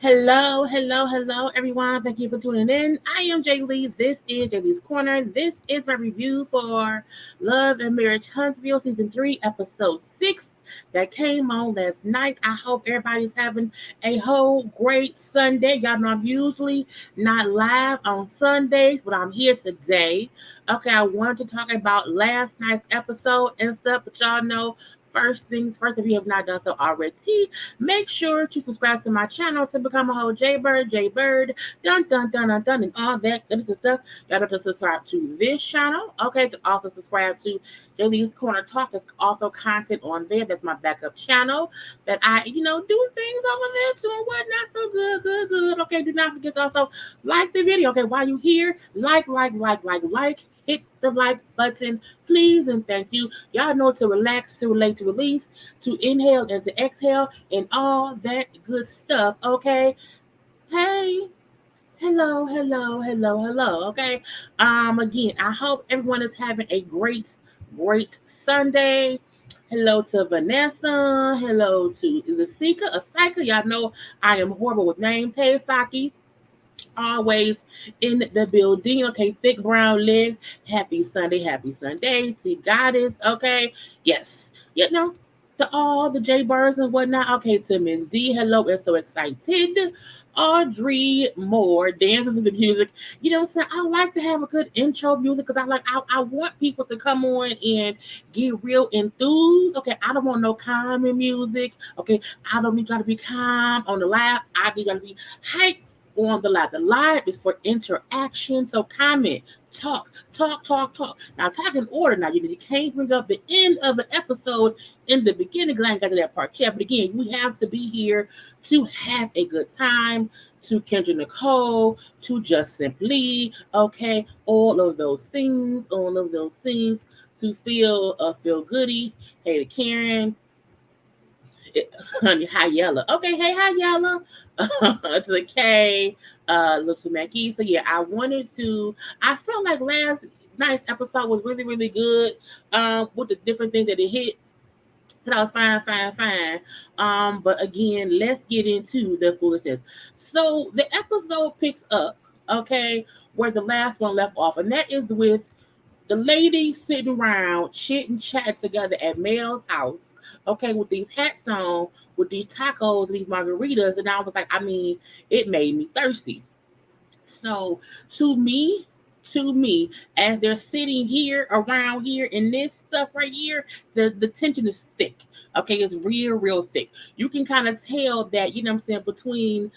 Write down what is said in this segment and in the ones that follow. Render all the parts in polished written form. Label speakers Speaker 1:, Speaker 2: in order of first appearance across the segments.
Speaker 1: Hello, everyone. Thank you for tuning in. I am Jaylee. This is Jaylee's Corner. This is my review for Love and Marriage Huntsville Season 3, Episode 6 that came on last night. I hope everybody's having a whole great Sunday. Y'all know I'm usually not live on Sundays, but I'm here today. Okay, I wanted to talk about last night's episode and stuff, but y'all know first things first, if you have not done so already, make sure to subscribe to my channel to become a whole JayBird, dun, and all that good stuff. Y'all have to subscribe to this channel, okay? To also subscribe to Jaylee's Corner Talk. There's also content on there. That's my backup channel that I, do things over there too and whatnot. So good. Okay, do not forget to also like the video. Okay, while you here, like. Hit the like button, please, and thank you. Y'all know to relax, to relate, to release, to inhale and to exhale, and all that good stuff, okay? Hey, hello, okay? Again, I hope everyone is having a great Sunday. Hello to Vanessa. Hello to, is it Sika or Sika? Y'all know I am horrible with names. Hey, Saki, always in the building. Okay, thick brown legs. Happy Sunday. See, goddess. Okay, yes, to all the JayBirds and whatnot. Okay, to Miss D, hello, and so excited. Audrey Moore dances to the music. You know what I'm saying? I like to have a good intro music because I want people to come on and get real enthused. Okay, I don't want no calming music. Okay, I don't need y'all to be calm on the live. I need y'all to be hype on the live. The live is for interaction. So comment, talk. Now talk in order. Now you can't bring up the end of the episode in the beginning because I ain't got to that part yet. But again, we have to be here to have a good time. To Kendra Nicole, to Just Simply, okay, all of those things, to feel goody. Hey to Karen, honey, hi Yella. Okay, hey, hi Yella. To the K, Little Mackie. So yeah, I felt like last night's episode was really good. With the different things that it hit. So that was fine. But again, let's get into the foolishness. So the episode picks up, okay, where the last one left off, and that is with the ladies sitting around chit and chat together at Mel's house, okay, with these hats on, with these tacos, these margaritas, and I was like, it made me thirsty. So to me, as they're sitting here around here in this stuff right here, the tension is thick. Okay, it's real thick. You can kind of tell that, you know what I'm saying, between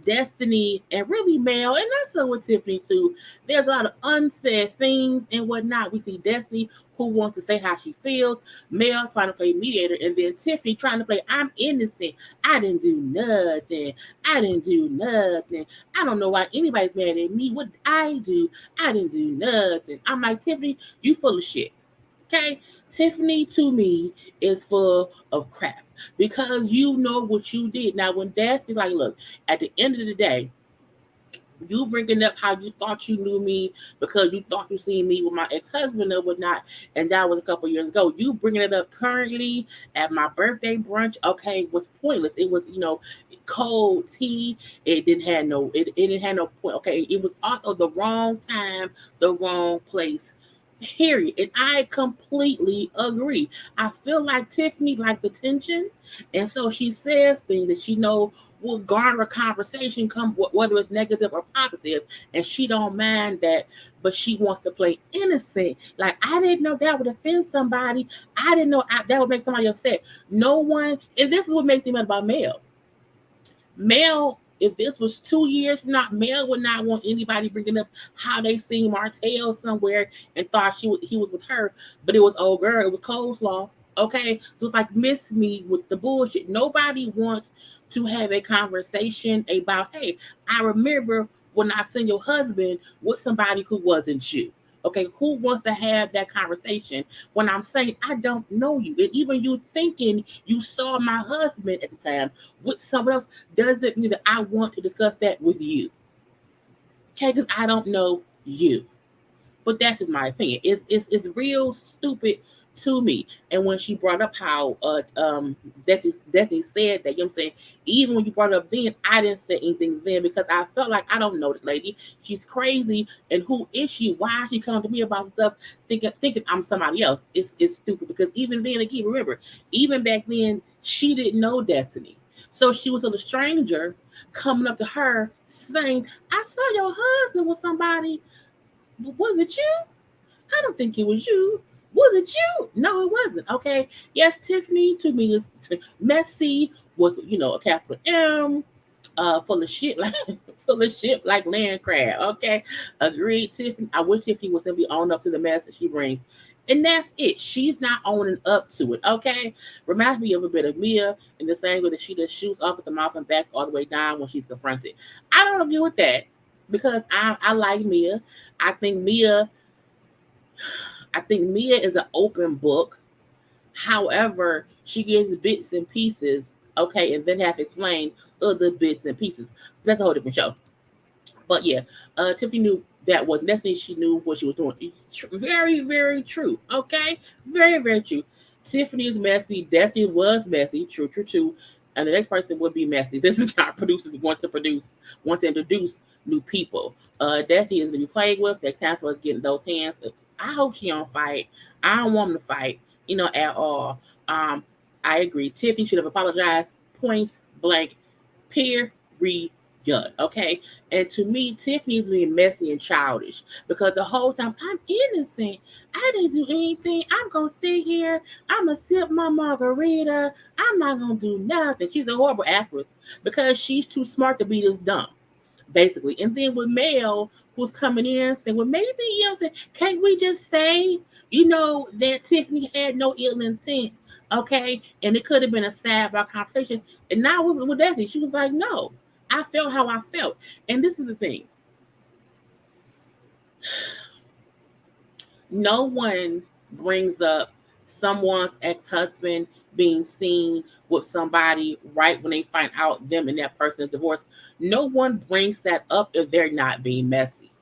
Speaker 1: Destiny and really Mel, and also with Tiffany too. There's a lot of unsaid things and whatnot. We see Destiny who wants to say how she feels, Mel trying to play mediator, and then Tiffany trying to play I'm innocent. I didn't do nothing. I don't know why anybody's mad at me. What did I do? I didn't do nothing. I'm like, Tiffany, you full of shit. Okay? Tiffany to me is full of crap because you know what you did. Now, when Dad's like, look, at the end of the day, you bringing up how you thought you knew me because you thought you seen me with my ex-husband or whatnot, and that was a couple years ago. You bringing it up currently at my birthday brunch, okay, was pointless. It was, cold tea. It didn't have no point. Okay, it was also the wrong time, the wrong place. Period. And I completely agree. I feel like Tiffany likes attention, and so she says things that she know will garner conversation, come whether it's negative or positive, and she don't mind that, but she wants to play innocent. Like, I didn't know that would offend somebody. I didn't know that would make somebody upset. No one, and this is what makes me mad about Mel. Mel, if this was 2 years from now, Mel would not want anybody bringing up how they seen Martell somewhere and thought he was with her, but it was old girl, it was coleslaw. Okay, so it's like miss me with the bullshit. Nobody wants to have a conversation about, hey, I remember when I seen your husband with somebody who wasn't you. Okay, who wants to have that conversation when I'm saying I don't know you? And even you thinking you saw my husband at the time with someone else doesn't mean that I want to discuss that with you. Okay, because I don't know you. But that's just my opinion. It's real stupid to me. And when she brought up how Destiny said that, you know what I'm saying, even when you brought it up then, I didn't say anything then because I felt like I don't know this lady. She's crazy, and who is she? Why is she coming to me about stuff thinking I'm somebody else? It's stupid because even then, again, remember, even back then, she didn't know Destiny. So she was a stranger coming up to her saying, I saw your husband with somebody. Was it you? I don't think it was you. Was it you? No, it wasn't. Okay. Yes, Tiffany to me is messy. Was a capital M, full of shit like full of shit like land crab. Okay, agreed, Tiffany. I wish Tiffany was simply own up to the mess that she brings, and that's it. She's not owning up to it. Okay, reminds me of a bit of Mia in the same way that she just shoots off at the mouth and backs all the way down when she's confronted. I don't agree with that because I like Mia. I think Mia I think Mia is an open book. However, she gives bits and pieces, okay, and then have to explain other bits and pieces. That's a whole different show. But yeah, Tiffany knew that was necessary. She knew what she was doing. Very, very true. Okay, very, very true. Tiffany is messy. Destiny was messy. True, true, true. And the next person would be messy. This is how producers want to introduce new people. Destiny is to be played with. Next time for us getting those hands. I hope she don't fight. I don't want them to fight, at all. I agree. Tiffany should have apologized. Point blank. Period. Okay, and to me, Tiffany's being messy and childish because the whole time I'm innocent. I didn't do anything. I'm gonna sit here. I'm gonna sip my margarita. I'm not gonna do nothing. She's a horrible actress because she's too smart to be this dumb, basically. And then with Mel, who's coming in saying, well, maybe, can't we just say, that Tiffany had no ill intent, okay? And it could have been a sidebar conversation. And now was with Destiny. She was like, no, I felt how I felt. And this is the thing. No one brings up someone's ex-husband being seen with somebody right when they find out them and that person is divorced. No one brings that up if they're not being messy.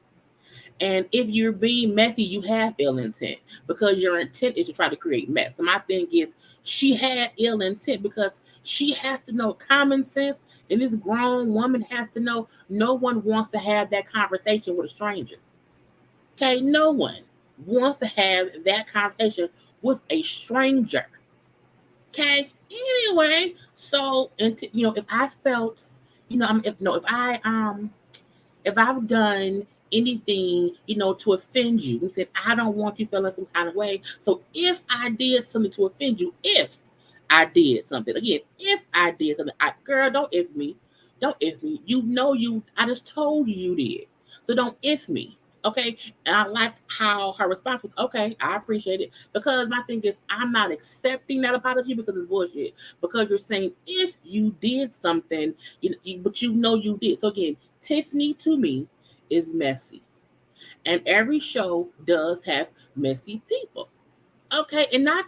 Speaker 1: And if you're being messy, you have ill intent because your intent is to try to create mess. So my thing is, she had ill intent because she has to know common sense, and this grown woman has to know no one wants to have that conversation with a stranger. Okay, no one wants to have that conversation with a stranger. Okay. Anyway, so if I felt, if I've done anything, to offend you, and said I don't want you feeling some kind of way. So if I did something to offend you, if I did something again, if I did something, girl, don't if me, don't if me. I just told you did. So don't if me. Okay, and I like how her response was, okay, I appreciate it. Because my thing is, I'm not accepting that apology because it's bullshit. Because you're saying if you did something, but you did. So again, Tiffany to me is messy. And every show does have messy people. Okay, and I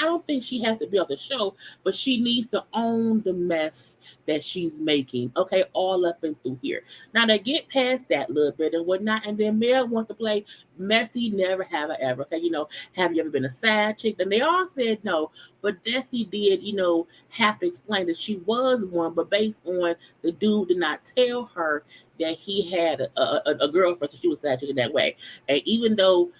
Speaker 1: don't think she has to be on the show, but she needs to own the mess that she's making. Okay, all up and through here. Now they get past that little bit and whatnot, and then Mel wants to play messy, never have I ever. Okay, have you ever been a side chick? And they all said no, but Destiny did, have to explain that she was one, but based on the dude did not tell her that he had a girlfriend, so she was a side chick in that way. And even though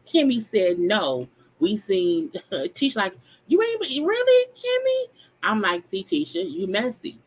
Speaker 1: Kimmy said no. We seen Tisha like, you ain't really, Kimmy? I'm like, see, Tisha, you messy.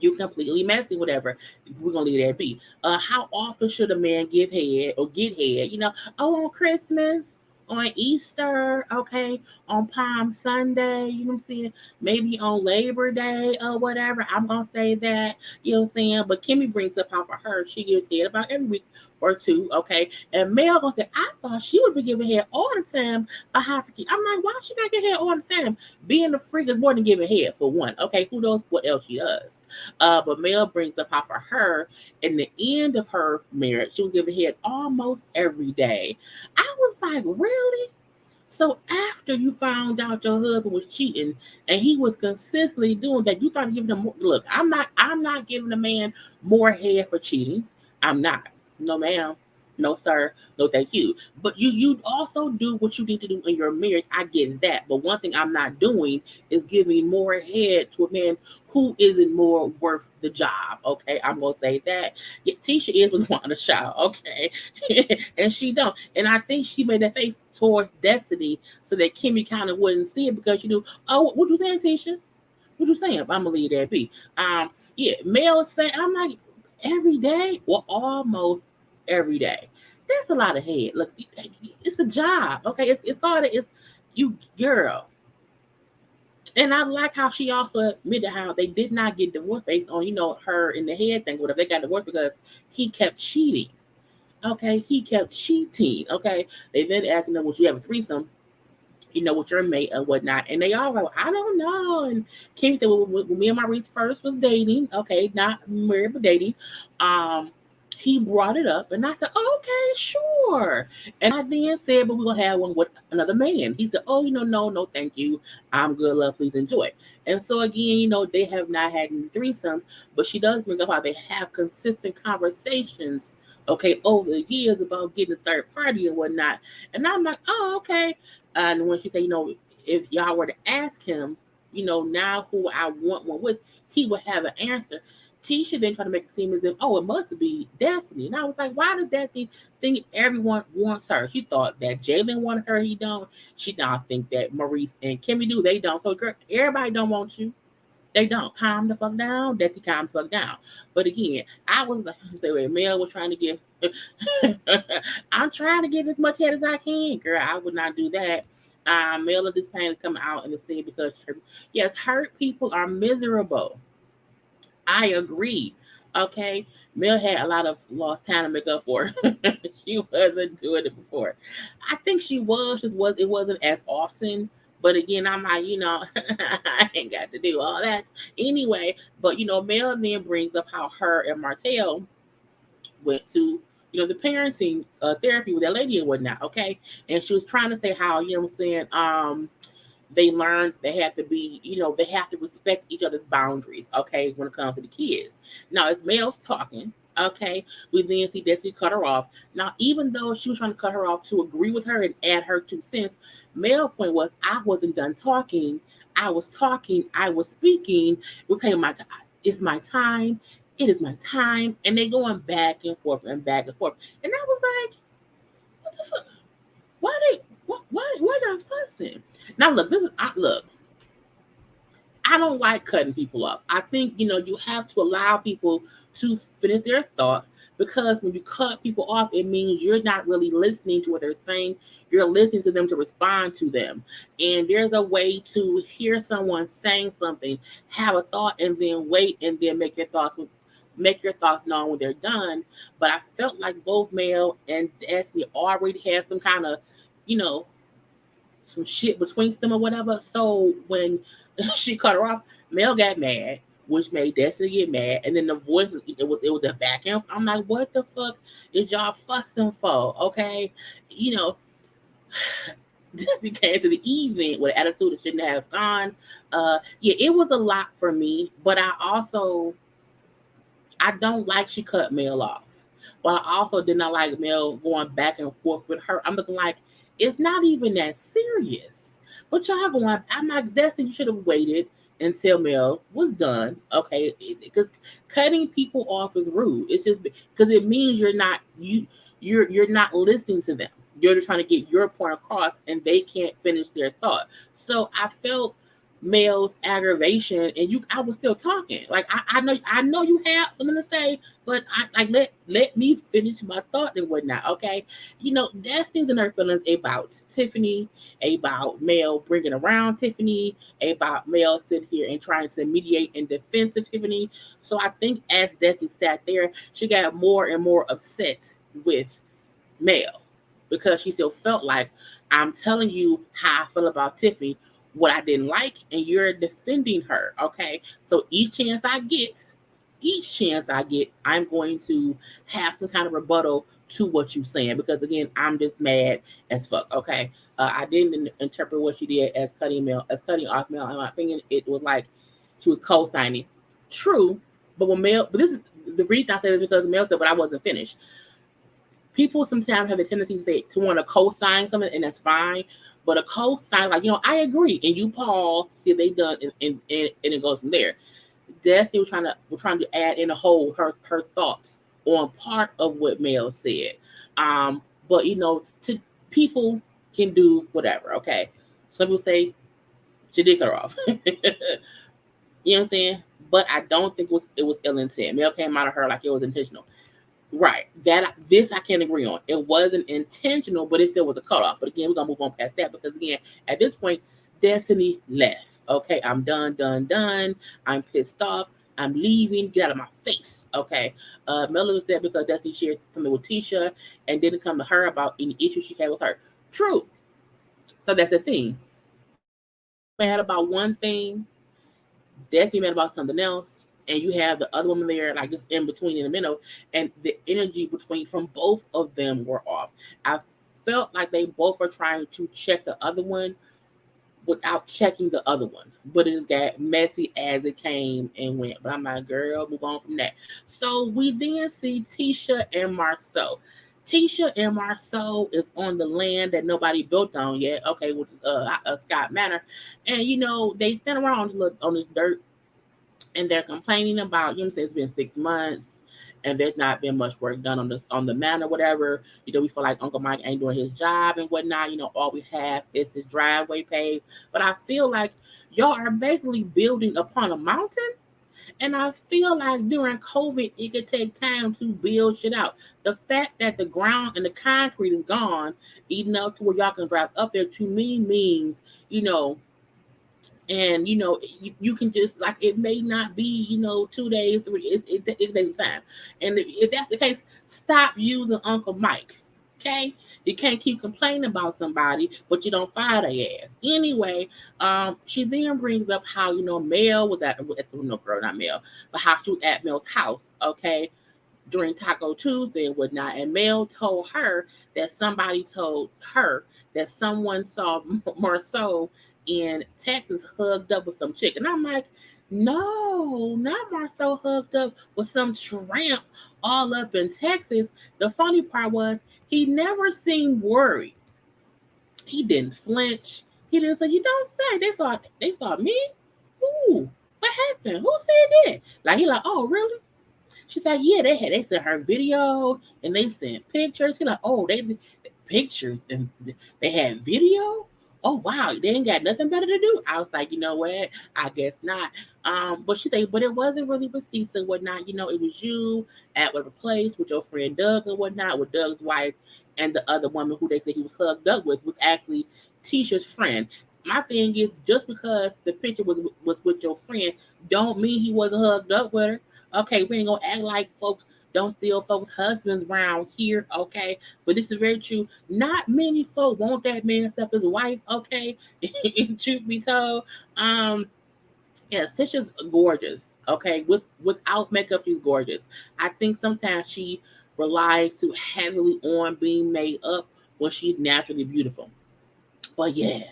Speaker 1: You completely messy, whatever. We're gonna leave that be. How often should a man give head or get head? On Christmas, on Easter, okay, on Palm Sunday, you know what I'm saying? Maybe on Labor Day or whatever. I'm gonna say that, you know what I'm saying? But Kimmy brings up how for her, she gives head about every week or two, okay? And Mel gonna say, I thought she would be giving head all the time by half a kid. I'm like, why she gotta get head all the time? Being a freak is more than giving head for one. Okay, who knows what else she does? But Mel brings up how for her, in the end of her marriage, she was giving head almost every day. I was like, really? So after you found out your husband was cheating and he was consistently doing that, you started giving him more. Look, I'm not giving a man more head for cheating. I'm not. No, ma'am. No, sir. No, thank you. But you also do what you need to do in your marriage. I get that. But one thing I'm not doing is giving more head to a man who isn't more worth the job. Okay, I'm gonna say that. Yeah, Tisha is was wanting a child. Okay, and she don't. And I think she made that face towards Destiny so that Kimmy kind of wouldn't see it because you do. Oh, what you saying, Tisha? What you saying? I'm gonna leave that be. Yeah, Mel say I'm like every day, well, almost every day. That's a lot of head. Look, it's a job, okay? It's hard. It's you, girl. And I like how she also admitted how they did not get divorced based on her in the head thing. Whatever they got divorced because he kept cheating. Okay, he kept cheating. Okay, they then asking them, "Would you have a threesome?" With your mate and whatnot. And they all go, I don't know. And Kim said, well, when me and Maurice first was dating, okay, not married, but dating, um, he brought it up. And I said, okay, sure. And I then said, but we're going to have one with another man. He said, oh, no, thank you. I'm good, love, please enjoy. And so again, they have not had any threesomes, but she does bring up how they have consistent conversations, okay, over the years about getting a third party and whatnot. And I'm like, oh, okay. And when she said, if y'all were to ask him, now who I want one with, he would have an answer. Tisha then tried to make it seem as if, oh, it must be Destiny. And I was like, why does Destiny think everyone wants her? She thought that Jalen wanted her, he don't. She don't think that Maurice and Kimmy do, they don't. So, girl, everybody don't want you. They don't. Calm the fuck down. Destiny, calm the fuck down. But again, I was like, say, wait, Mel was trying to give. I'm trying to get as much head as I can, girl. I would not do that. Mel of this pain is coming out in the scene because, yes, hurt people are miserable. I agree. Okay, Mel had a lot of lost time to make up for. She wasn't doing it before. I think she was, just was it wasn't as often. But again, I'm like, I ain't got to do all that anyway. But Mel then brings up how her and Martell went to the parenting therapy with that lady and whatnot. Okay, and she was trying to say how what I'm saying they learned they have to be, they have to respect each other's boundaries, okay, when it comes to the kids. Now, as Mel's talking, okay, we then see Destiny cut her off. Now, even though she was trying to cut her off to agree with her and add her 2 cents, Mel's point was, I wasn't done talking. I was talking. I was speaking. We came my time. It's my time. It is my time. And they going back and forth and back and forth. And I was like, what the fuck? Why y'all fussing? Now look, look. I don't like cutting people off. I think you have to allow people to finish their thought because when you cut people off, it means you're not really listening to what they're saying. You're listening to them to respond to them. And there's a way to hear someone saying something, have a thought, and then wait, and then make your thoughts known when they're done. But I felt like both Mel and Destiny already had some kind of, you know, some shit between them or whatever. So when she cut her off, Mel got mad, which made Destiny get mad. And then the voice, it was a back end. I'm like, what the fuck is y'all fussing for? Okay. Destiny came to the event with an attitude that shouldn't have gone. Yeah, it was a lot for me, but I don't like she cut Mel off. But I also did not like Mel going back and forth with her. I'm looking like, it's not even that serious. But y'all going, I'm like, Destiny, you should have waited until Mel was done. Okay. Because cutting people off is rude. It's just because it means you're not listening to them. You're just trying to get your point across and they can't finish their thought. So I felt Mel's aggravation and I was still talking. Like I know you have something to say, but let me finish my thought and whatnot. Okay. Destiny's in her feelings about Tiffany, about Mel bringing around Tiffany, about Mel sitting here and trying to mediate in defense of Tiffany. So I think as Destiny sat there, she got more and more upset with Mel because she still felt like, I'm telling you how I feel about Tiffany, what I didn't like, and you're defending her. Okay. So each chance I get, I'm going to have some kind of rebuttal to what you're saying because again, I'm just mad as fuck. Okay. I didn't interpret what she did as cutting off Mel. In my opinion, it was like she was co-signing. True. But this is the reason I say this because Mel said, but I wasn't finished. people sometimes have the tendency to say to want to co-sign something, and that's fine. But a co-sign, like, I agree, and you pause, see if they done, and it goes from there. Destiny was trying to add in a whole her thoughts on part of what Mel said. But to people can do whatever. Okay, some people say she did cut her off. You know what I'm saying? But I don't think it was ill intent. Mel came out of her like it was intentional. Right. This I can't agree on. It wasn't intentional, but it still was a cutoff. But again, we're gonna move on past that because again, at this point, Destiny left. Okay, I'm done, done, done. I'm pissed off. I'm leaving. Get out of my face. Okay. Melody was there because Destiny shared something with Tisha and didn't come to her about any issues she had with her. True. So that's the thing. Mad about one thing, Destiny mad about something else, and you have the other woman there, like just in between in the middle, and the energy between from both of them were off. I felt like they both were trying to check the other one without checking the other one, but it just got messy as it came and went. But I'm like, girl, move on from that. So we then see Tisha and Marceau. Tisha and Marceau is on the land that nobody built on yet. Okay, which is Scott Manor, and they stand around on this dirt and they're complaining about, it's been 6 months and there's not been much work done on the man or whatever. We feel like Uncle Mike ain't doing his job and whatnot. All we have is this driveway paved. But I feel like y'all are basically building upon a mountain. And I feel like during COVID, it could take time to build shit out. The fact that the ground and the concrete is gone, enough to where y'all can drive up there, to me means, and you can just, like, it may not be 2 days, 3, it takes time. And if that's the case, stop using Uncle Mike. Okay, you can't keep complaining about somebody but you don't fire their ass anyway. She then brings up how Mel was no, girl, not Mel, but how she was at Mel's house, okay, during Taco Tuesday and whatnot. And Mel told her that somebody told her that someone saw Marceau in Texas hugged up with some chick. And I'm like, no, not Marceau hugged up with some tramp all up in Texas. The funny part was he never seemed worried. He didn't flinch. He didn't say, "You don't say." They saw me. Ooh, what happened? Who said that? Like, he like, "Oh, really?" She's like, "Yeah, they sent her video and they sent pictures." He's like, "Oh, they pictures and they had video. Oh wow, they ain't got nothing better to do." I was like, you know what? I guess not. But she said, but it wasn't really with Cece and whatnot. It was you at whatever place with your friend Doug and whatnot, with Doug's wife and the other woman who they said he was hugged up with was actually Tisha's friend. My thing is, just because the picture was with your friend, don't mean he wasn't hugged up with her. Okay, we ain't gonna act like folks don't steal folks' husbands around here, okay? But this is very true. Not many folk want that man except his wife, okay? Truth be told, yes, Tisha's gorgeous, okay? Without makeup, she's gorgeous. I think sometimes she relies too heavily on being made up when she's naturally beautiful. But yeah,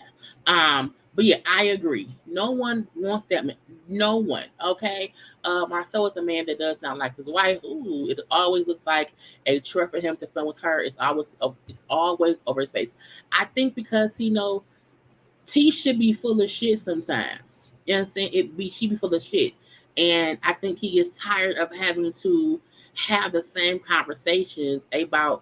Speaker 1: I agree. No one wants that man. No one. Okay. Marcel is a man that does not like his wife. Ooh, it always looks like a chore for him to film with her. It's always over his face. I think because T should be full of shit sometimes. You know what I'm saying? She be full of shit. And I think he gets tired of having to have the same conversations about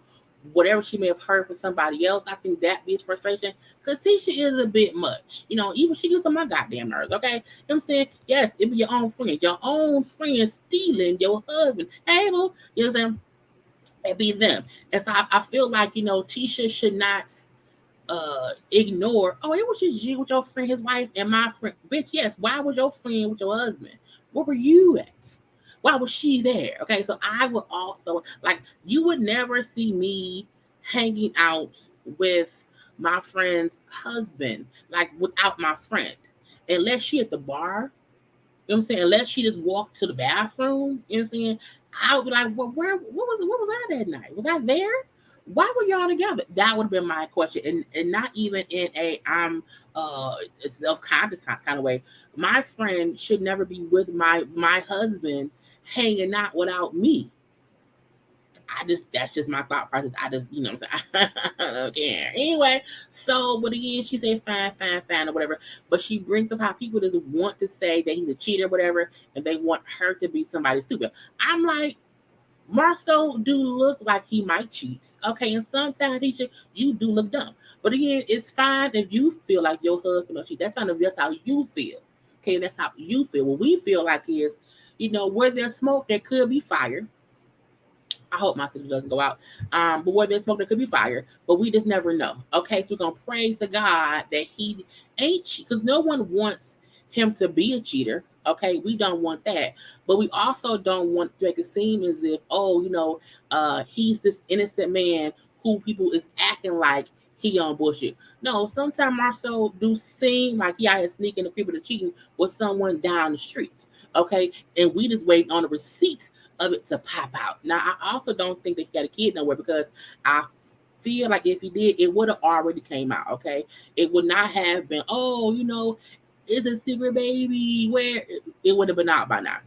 Speaker 1: whatever she may have heard from somebody else. I think that be his frustration. Because Tisha is a bit much. Even she gets on my goddamn nerves, okay? You know what I'm saying? Yes, it be your own friend. Your own friend stealing your husband. Hey, boo. You know what I'm saying? It be them. And so I feel like, Tisha should not ignore, oh, it was just you with your friend, his wife, and my friend. Bitch, yes, why was your friend with your husband? Where were you at? Why was she there? Okay, so I would also, like, you would never see me hanging out with my friend's husband, like, without my friend, unless she at the bar. You know what I'm saying? Unless she just walked to the bathroom, you know what I'm saying? I would be like, well, what was I that night? Was I there? Why were y'all together? That would have been my question. And not even in a I'm self-conscious kind of way. My friend should never be with my husband hanging out without me. that's just my thought process. I just, what I'm saying? I don't care. Anyway, so, but again, she said fine, fine, fine, or whatever. But she brings up how people just want to say that he's a cheater, or whatever, and they want her to be somebody stupid. I'm like, Marcel do look like he might cheat. Okay, and sometimes you do look dumb. But again, it's fine if you feel like your husband will cheat. That's fine if that's how you feel. Okay, that's how you feel. What we feel like is, where there's smoke, there could be fire. I hope my sister doesn't go out. But where there's smoke, there could be fire. But we just never know. Okay, so we're gonna pray to God that he ain't cheat, because no one wants him to be a cheater. Okay, we don't want that. But we also don't want to make it seem as if, he's this innocent man who people is acting like he on bullshit. No, sometimes Marcel do seem like he out here sneaking the people to cheating with someone down the street. Okay, and we just waiting on the receipts of it to pop out. Now, I also don't think that he got a kid nowhere, because I feel like if he did, it would have already came out. Okay, it would not have been, it's a secret baby. Where it would have been out by now.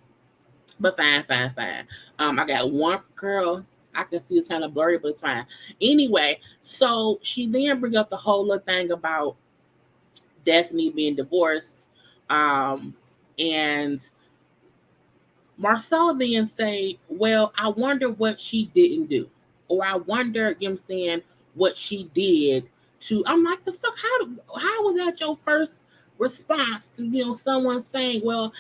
Speaker 1: But fine, fine, fine. I got one girl. I can see it's kind of blurry, but it's fine. Anyway, so she then bring up the whole little thing about Destiny being divorced, and Marcel then say, well, I wonder what she didn't do. Or I wonder, you know what I'm saying, what she did to, I'm like, the fuck, how was that your first response to, someone saying, well,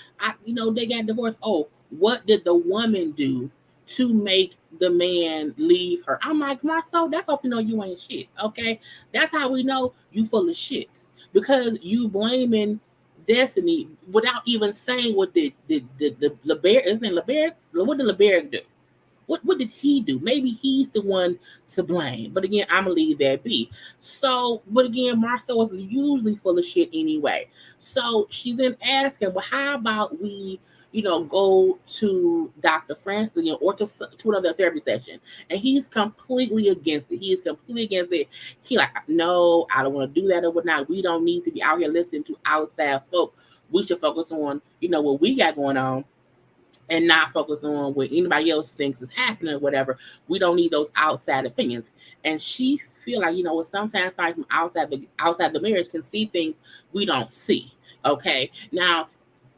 Speaker 1: they got divorced. Oh, what did the woman do to make the man leave her? I'm like, Marcel, that's how we know you ain't shit. Okay. That's how we know you full of shit. Because you blaming Destiny without even saying what did the LeBear, isn't it LeBear? What did LeBear do? What did he do? Maybe he's the one to blame. But again, I'm gonna leave that be. So, but again, Marcel was usually full of shit anyway. So she then asked him, well, how about we, go to Dr. Francis again, or to another therapy session? And he's completely against it. He is completely against it. He like, no, I don't want to do that or whatnot. We don't need to be out here listening to outside folk. We should focus on, what we got going on, and not focus on what anybody else thinks is happening or whatever. We don't need those outside opinions. And she feel like, sometimes somebody from outside the marriage can see things we don't see. Okay. Now,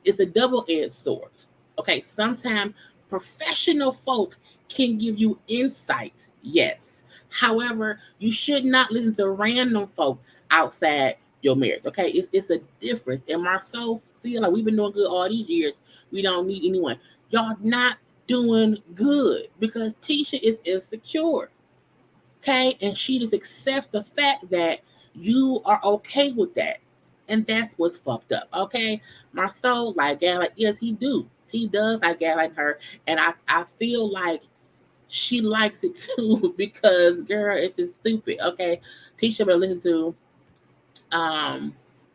Speaker 1: it's a double-edged sword. Okay. Sometimes professional folk can give you insight. Yes. However, you should not listen to random folk outside your marriage. Okay. It's a difference. And Marcel feel like we've been doing good all these years. We don't need anyone. Y'all not doing good, because Tisha is insecure. Okay. And she just accepts the fact that you are okay with that. And that's what's fucked up. Okay. Marcel like yes, he do. He does like like her. And I feel like she likes it too, because girl, it's just stupid. Okay. Tisha better listen to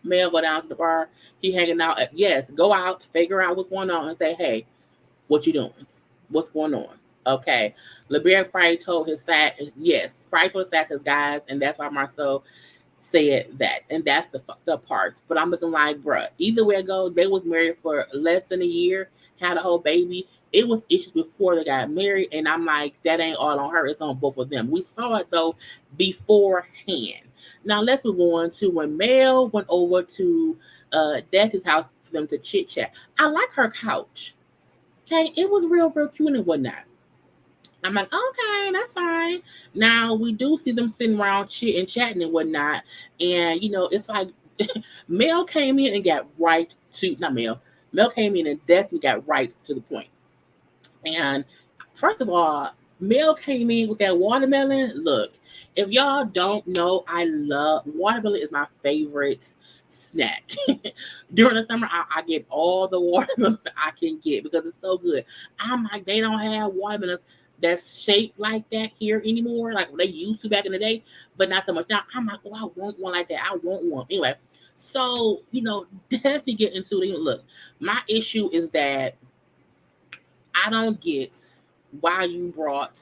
Speaker 1: Mel go down to the bar. He hanging out. Yes, go out, figure out what's going on, and say, hey, what you doing? What's going on? Okay. LeBear probably told his side, yes, probably told his side his guys, and that's why Marcel said that. And that's the fucked up parts. But I'm looking like, bruh, either way it goes, they was married for less than a year, had a whole baby. It was issues before they got married, and I'm like, that ain't all on her, it's on both of them. We saw it though beforehand. Now let's move on to when Mel went over to Daddy's house for them to chit chat. I like her couch. Okay, it was real cute and whatnot. I'm like, okay, that's fine. Now we do see them sitting around chatting and whatnot, and it's like Mel came in and got right to not Mel. Mel came in and definitely got right to the point. And first of all, Mel came in with that watermelon. Look, if y'all don't know, I love watermelon is my favorite snack. During the summer, I get all the watermelon I can get because it's so good. I'm like, they don't have watermelons that's shaped like that here anymore, like they used to back in the day, but not so much now. I'm like, oh, I want one like that. I want one. Anyway, so definitely get into it. Look, my issue is that I don't get why you brought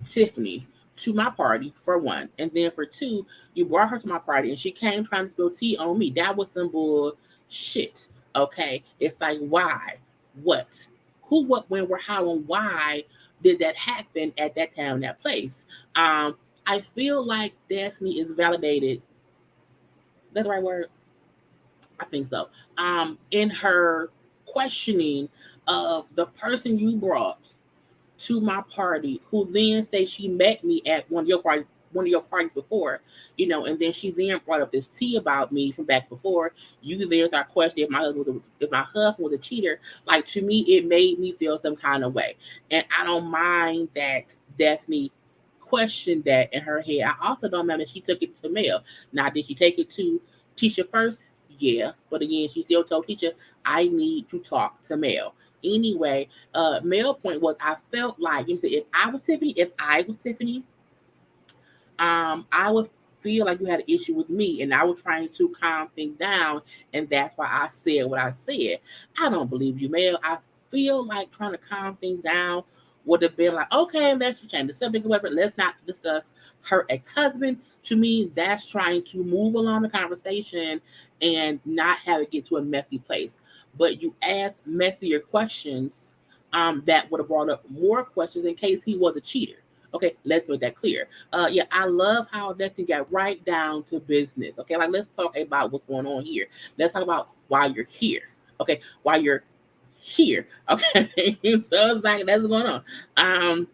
Speaker 1: Tiffany to my party, for one. And then for two, you brought her to my party and she came trying to spill tea on me. That was some bullshit. Okay. It's like, why? What? who, what, when, where, how, and why did that happen at that time, that place. I feel like Destiny is validated. That's the right word. I think so. In her questioning of the person you brought to my party, who then say she met me at one of your parties before, and then she then brought up this tea about me from back before. You then start questioning if my husband was a cheater. Like, to me, it made me feel some kind of way, and I don't mind that Destiny questioned that in her head. I also don't mind that she took it to Mel. Now, did she take it to Tisha first? Yeah, but again, she still told Tisha, I need to talk to Mel. Anyway, Mel point was, I felt like, you said, if I was Tiffany, I would feel like you had an issue with me, and I was trying to calm things down, and that's why I said what I said. I don't believe you, Mel. I feel like trying to calm things down would have been like, okay, let's change the subject, or whatever. Let's not discuss her ex-husband. To me, that's trying to move along the conversation and not have it get to a messy place. But you ask messier questions, that would have brought up more questions in case he was a cheater. Okay, let's make that clear. Yeah, I love how that thing got right down to business. Okay, like, let's talk about what's going on here. Let's talk about why you're here. Okay, why you're here. Okay, so it's like, that's what's going on.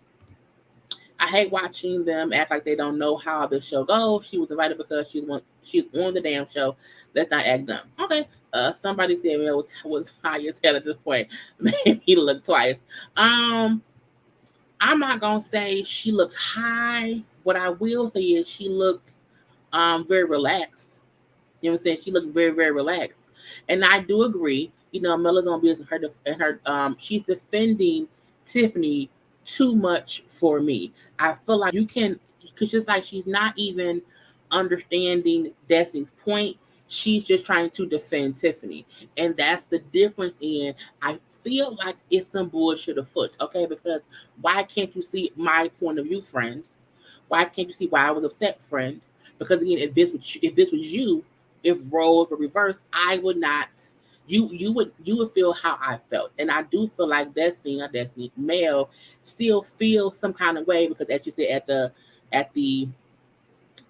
Speaker 1: I hate watching them act like they don't know how this show goes. She was invited because she's on the damn show. Let's not act dumb. Okay. Somebody said Mel was high as hell at this point. Made me look twice. I'm not gonna say she looked high. What I will say is she looked very relaxed. You know what I'm saying? She looked very, very relaxed. And I do agree, Mella's on business, she's defending Tiffany too much for me. I feel like you can, because it's like she's not even understanding Destiny's point. She's just trying to defend Tiffany. And that's the difference in, I feel like it's some bullshit afoot, okay? Because why can't you see my point of view, friend? Why can't you see why I was upset, friend? Because again, if this was you, if roles were reversed, I would not. You would feel how I felt, and I do feel like Destiny, not Destiny, Mel, still feels some kind of way because, as you said at the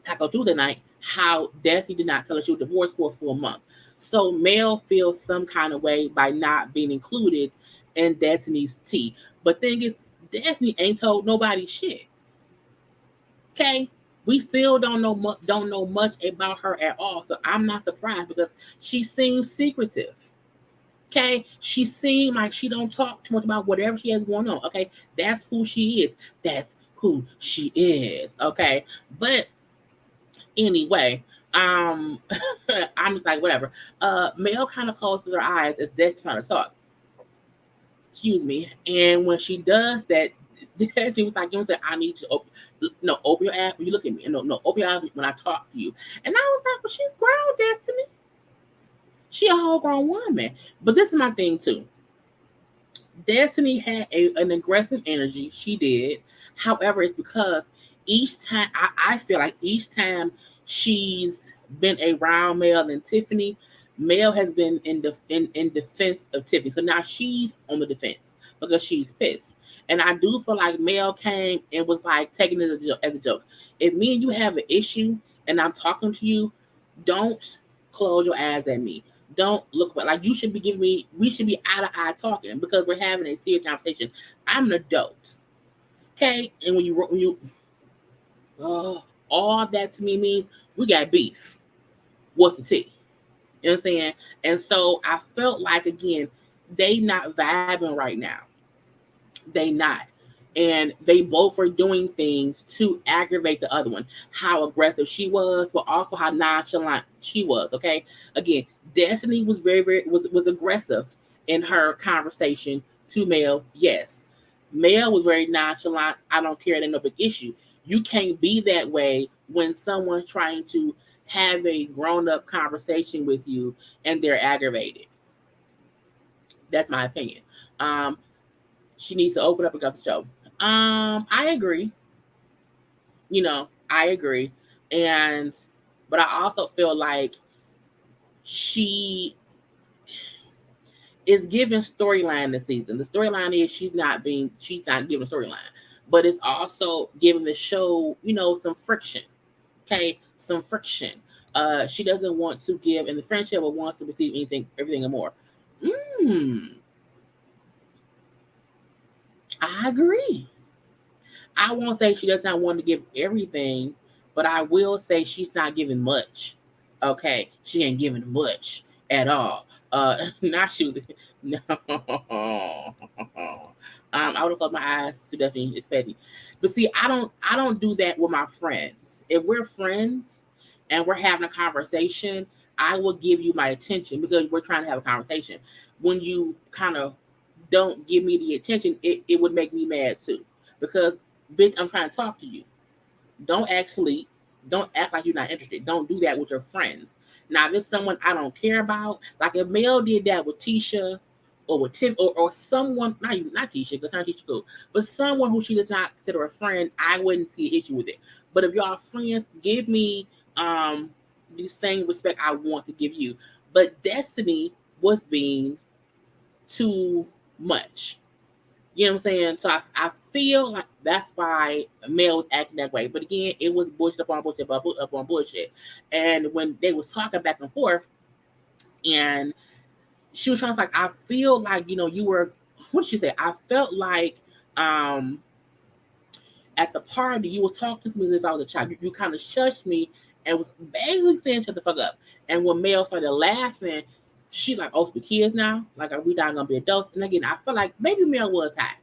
Speaker 1: Taco Tuesday night, how Destiny did not tell her she was divorced for a full month. So Mel feels some kind of way by not being included in Destiny's tea. But thing is, Destiny ain't told nobody shit. Okay, we still don't know much about her at all. So I'm not surprised because she seems secretive. Okay, she seems like she don't talk too much about whatever she has going on. Okay, that's who she is. That's who she is. Okay, but anyway, I'm just like, whatever. Mel kind of closes her eyes as Destiny's trying to talk. Excuse me. And when she does that, Destiny was like, you know, say, I need to open your ass when you look at me. And no, open your eyes when I talk to you. And I was like, well, she's grown, Destiny. She a whole grown woman. But this is my thing too. Destiny had an aggressive energy. She did. However, it's because each time I feel like each time she's been around Mel and Tiffany, Mel has been in defense of Tiffany. So now she's on the defense because she's pissed. And I do feel like Mel came and was like taking it as a joke. If me and you have an issue and I'm talking to you, don't close your eyes at me. Don't look like you should be giving me. We should be eye to eye talking because we're having a serious conversation. I'm an adult, okay? And all that to me means we got beef. What's the tea? You know what I'm saying? And so I felt like, again, they not vibing right now. They not. And they both were doing things to aggravate the other one. How aggressive she was, but also how nonchalant she was. Okay. Again, Destiny was very, very was aggressive in her conversation to Mel. Yes. Mel was very nonchalant. I don't care, it ain't no big issue. You can't be that way when someone's trying to have a grown-up conversation with you and they're aggravated. That's my opinion. She needs to open up and go to the show. I agree. I agree. And but I also feel like she It's giving storyline this season. The storyline is she's not giving a storyline, but it's also giving the show, some friction. Okay, some friction. She doesn't want to give in the friendship, but wants to receive everything and more. Mm, I agree. I won't say she does not want to give everything, but I will say she's not giving much. Okay, she ain't giving much at all. Not she. No. I would have closed my eyes to definitely it's petty. But see, I don't do that with my friends. If we're friends and we're having a conversation, I will give you my attention because we're trying to have a conversation. When you kind of don't give me the attention, it would make me mad too. Because bitch, I'm trying to talk to you. Don't actually don't act like you're not interested. Don't do that with your friends. Now, if it's someone I don't care about, like if Mel did that with Tisha or with Tim or someone, not Tisha, because not Tisha cool, but someone who she does not consider a friend, I wouldn't see an issue with it. But if y'all friends, give me the same respect I want to give you. But Destiny was being too much. You know what I'm saying? So I feel like that's why Mel was acting that way. But again, it was bullshit upon bullshit upon bullshit. And when they was talking back and forth, and she was trying to like, I feel like you were. What did she say? I felt like um at the party you was talking to me as if I was a child. You kind of shushed me and was basically saying shut the fuck up. And when Mel started laughing, she like, oh, we kids now? Like, are we not gonna be adults? And again, I feel like maybe Mel was high.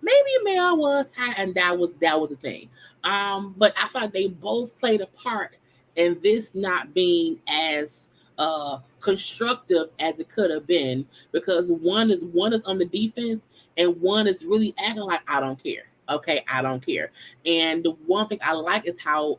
Speaker 1: Maybe Mel was high, and that was the thing. But I feel like they both played a part in this not being as constructive as it could have been because one is on the defense and one is really acting like I don't care. Okay, I don't care. And the one thing I like is how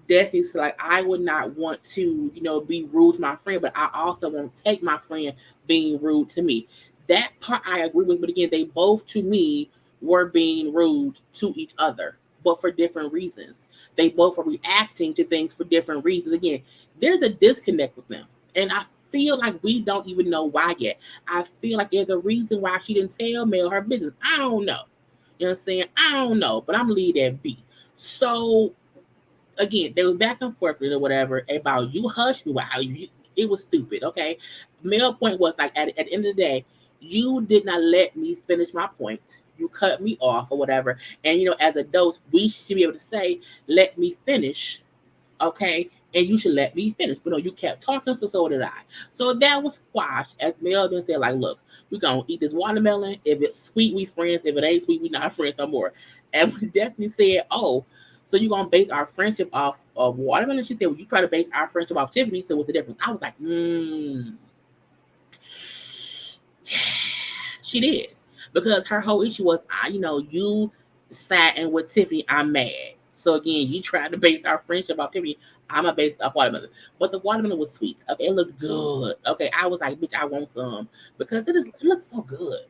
Speaker 1: Destiny's like I would not want to, be rude to my friend, but I also won't take my friend being rude to me. That part I agree with, but again, they both to me were being rude to each other, but for different reasons. They both were reacting to things for different reasons. Again, there's a disconnect with them. And I feel like we don't even know why yet. I feel like there's a reason why she didn't tell Mel her business. I don't know. You know what I'm saying? I don't know, but I'm gonna leave that be. So again, they was back and forth or whatever about you hush me. Wow, it was stupid. Okay, Male point was like at the end of the day, you did not let me finish my point. You cut me off or whatever. And as adults, we should be able to say, "Let me finish." Okay, and you should let me finish. But no, you kept talking, so did I. So that was squashed. As Mel then said, like, look, we're gonna eat this watermelon. If it's sweet, we friends. If it ain't sweet, we not friends no more. And we definitely said, oh, so you gonna base our friendship off of watermelon? She said, well, you try to base our friendship off Tiffany. So what's the difference? I was like, she did because her whole issue was, you sat and with Tiffany, I'm mad. So again, you tried to base our friendship off Tiffany. I'm a base off watermelon, but the watermelon was sweet. Okay, it looked good. Okay, I was like, bitch, I want some because it looks so good.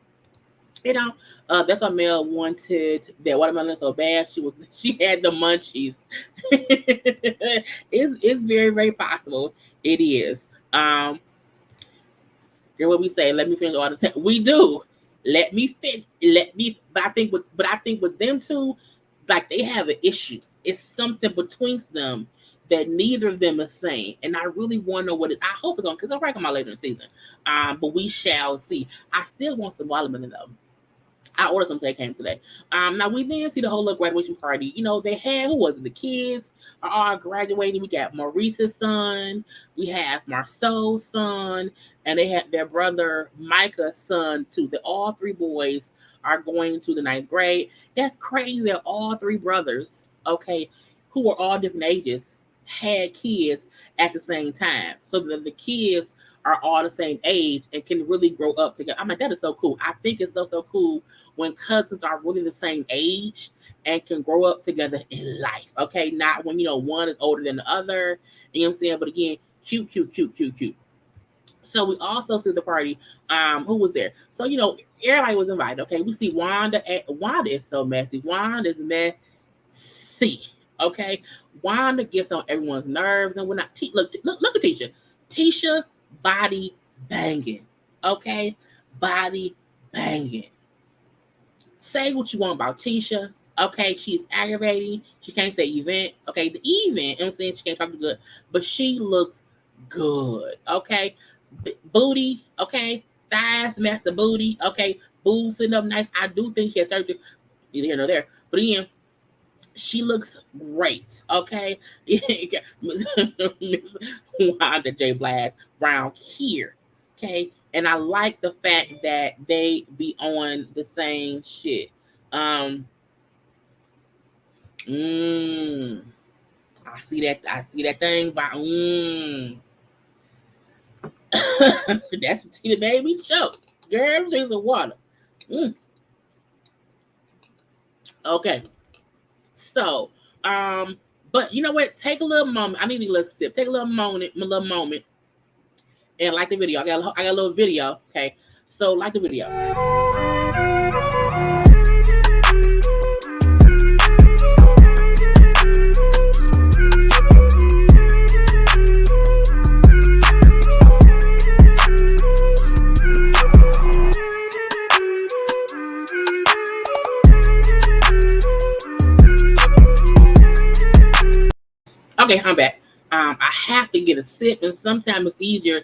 Speaker 1: You know, that's why Mel wanted that watermelon so bad. She had the munchies. It's very very possible. It is. Girl, what we say? Let me finish all the time. We do. Let me fit. Let me. But I think with them two, like they have an issue. It's something between them that neither of them is saying, and I really want to know what it is. I hope it's on because I'll probably come out later in the season. But we shall see. I still want some watermelon though. I ordered some today, came today. Now we then see the whole little graduation party. They had who was it? The kids are all graduating. We got Maurice's son, we have Marceau's son, and they had their brother Micah's son too. That all three boys are going to the ninth grade. That's crazy that all three brothers, okay, who are all different ages, had kids at the same time. So that the kids are all the same age and can really grow up together. I'm like, that is so cool. I think it's so cool when cousins are really the same age and can grow up together in life. Okay, not when one is older than the other. You know what I'm saying? But again, cute, cute, cute, cute, cute. So we also see the party. Who was there? So everybody was invited. Okay, we see Wanda. Wanda is so messy. Wanda is messy. Okay, Wanda gets on everyone's nerves, and we're not. Look at Tisha. Tisha body banging. Okay? Body banging. Say what you want about Tisha. Okay, she's aggravating. She can't say event. Okay, the event, I'm saying she can't talk good, but she looks good. Okay, booty. Okay, thighs match the booty. Okay, boobs sitting up nice. I do think she has surgery. Neither here nor there. But again, she looks great. Okay, Miss Wanda J. Black round here. Okay, and I like the fact that they be on the same shit. Um, mm, I see that. I see that thing. By that's what Tina baby choke. Girl, drink some water. Mm. Okay, so but you know what? Take a little moment. I need a little sip. Take a little moment, and like the video. I got a little video. Okay, so like the video. Okay, I'm back. I have to get a sip, and sometimes it's easier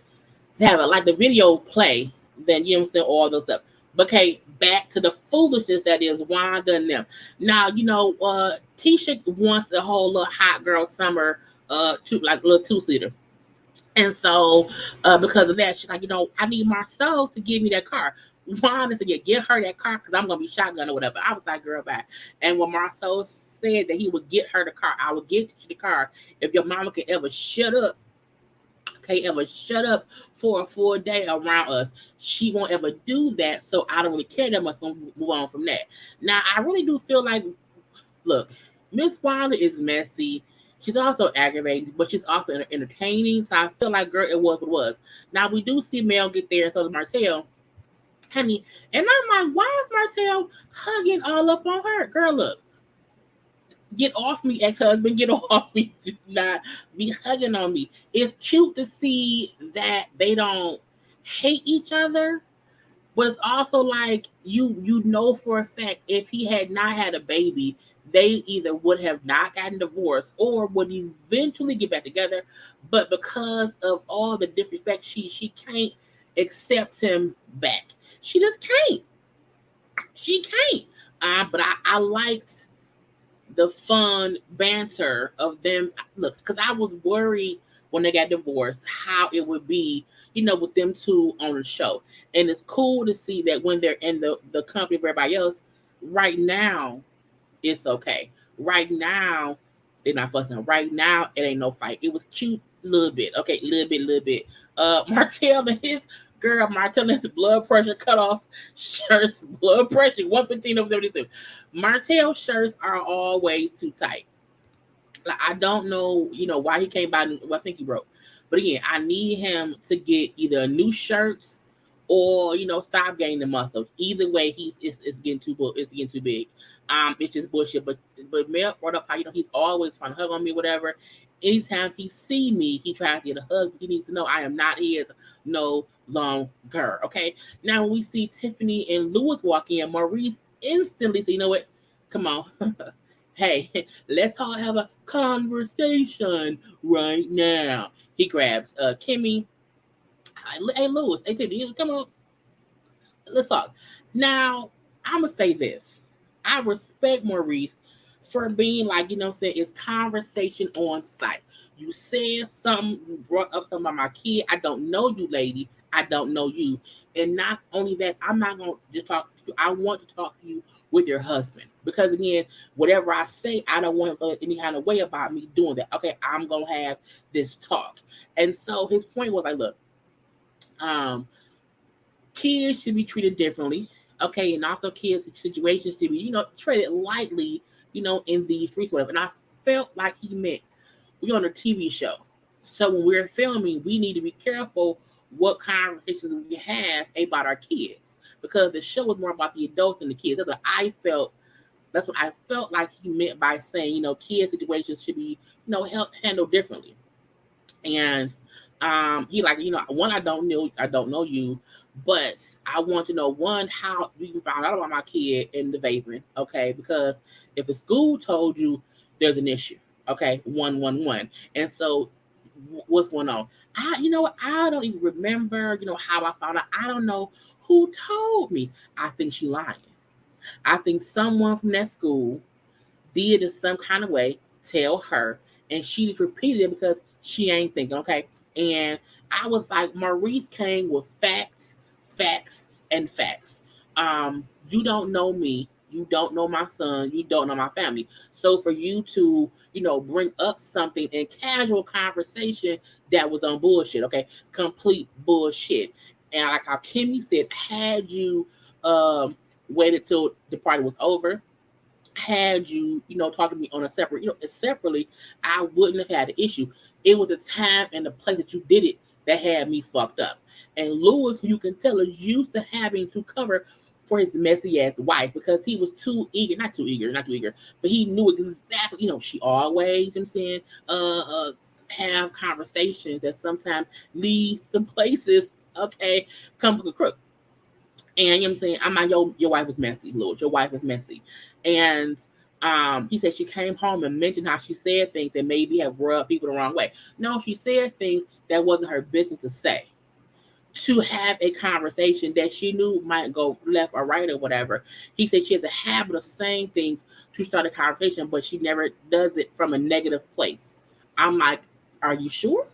Speaker 1: to have it like the video play than you know what I'm saying, all those stuff. But okay, back to the foolishness that is Wanda and them. Now, Tisha wants the whole little hot girl summer like little two-seater. And so, because of that, she's like, I need Marcel to give me that car. Wanda said, yeah, give her that car because I'm going to be shotgun or whatever. I was like, girl, bye. And when Marcel said that he would get her the car, I would get you the car if your mama could ever shut up. Okay, ever shut up for a full day around us. She won't ever do that. So I don't really care that much. We'll move on from that. Now, I really do feel like, look, Miss Wilder is messy. She's also aggravating, but she's also entertaining. So I feel like, girl, it was what it was. Now we do see Mel get there, and so does Martell, honey. And I'm like, why is Martell hugging all up on her? Girl, look, get off me, ex-husband. Get off me. Do not be hugging on me. It's cute to see that they don't hate each other. But it's also like you know for a fact if he had not had a baby, they either would have not gotten divorced or would eventually get back together. But because of all the disrespect, she can't accept him back. She just can't. She can't. But I liked the fun banter of them. Look, because I was worried when they got divorced how it would be, with them two on the show. And it's cool to see that when they're in the company of everybody else, right now, it's okay. Right now, they're not fussing. Right now, it ain't no fight. It was cute a little bit. Okay, little bit. Martell and his girl, Martell and his blood pressure cut off shirts, blood pressure, 115 over 76. Martell shirts are always too tight. Like, I don't know, why he came by. Well, I think he broke. But again, I need him to get either a new shirts or stop gaining the muscles. Either way, it's getting too big. It's just bullshit. But Mel brought up how he's always trying to hug on me, whatever. Anytime he see me, he tries to get a hug. He needs to know I am not his no longer. Okay. Now when we see Tiffany and Lewis walk in, Maurice instantly said, you know what? Come on. Hey, let's all have a conversation right now. He grabs Kimmy. Hey, Lewis. Hey, Tiffany, come on. Let's talk. Now, I'm going to say this. I respect Maurice for being like, it's conversation on site. You said something, you brought up something about my kid. I don't know you, lady. I don't know you. And not only that, I'm not going to just talk to you. I want to talk to you with your husband. Because again, whatever I say, I don't want him to feel any kind of way about me doing that. Okay, I'm going to have this talk. And so his point was like, look, kids should be treated differently. Okay, and also kids' situations should be, treated lightly, in these streets, whatever. And I felt like he meant we're on a TV show. So when we're filming, we need to be careful what conversations we have about our kids. Because the show is more about the adults than the kids. That's what I felt like he meant by saying, kids' situations should be, handled differently. And He like, one, I don't know you, but I want to know, one, how you can find out about my kid and the vaping, okay? Because if the school told you, there's an issue, okay? 111. And so what's going on? What? I don't even remember, how I found out. I don't know who told me. I think she lying. I think someone from that school did in some kind of way tell her, and she just repeated it because she ain't thinking, okay? And I was like, Maurice came with facts, facts, and facts. You don't know me. You don't know my son. You don't know my family. So for you to, bring up something in casual conversation that was on bullshit, okay? Complete bullshit. And like how Kimmy said, had you waited till the party was over, had you, talking to me on a separate, separately, I wouldn't have had an issue. It was the time and the place that you did it that had me fucked up. And Lewis, who you can tell, is used to having to cover for his messy ass wife because he was not too eager, but he knew exactly, she always, I'm saying, have conversations that sometimes lead some places, okay, come to the crook. And you know what I'm saying? I'm like, your wife is messy, Lord. Your wife is messy. And he said she came home and mentioned how she said things that maybe have rubbed people the wrong way. No, she said things that wasn't her business to say. To have a conversation that she knew might go left or right or whatever. He said she has a habit of saying things to start a conversation, but she never does it from a negative place. I'm like, are you sure?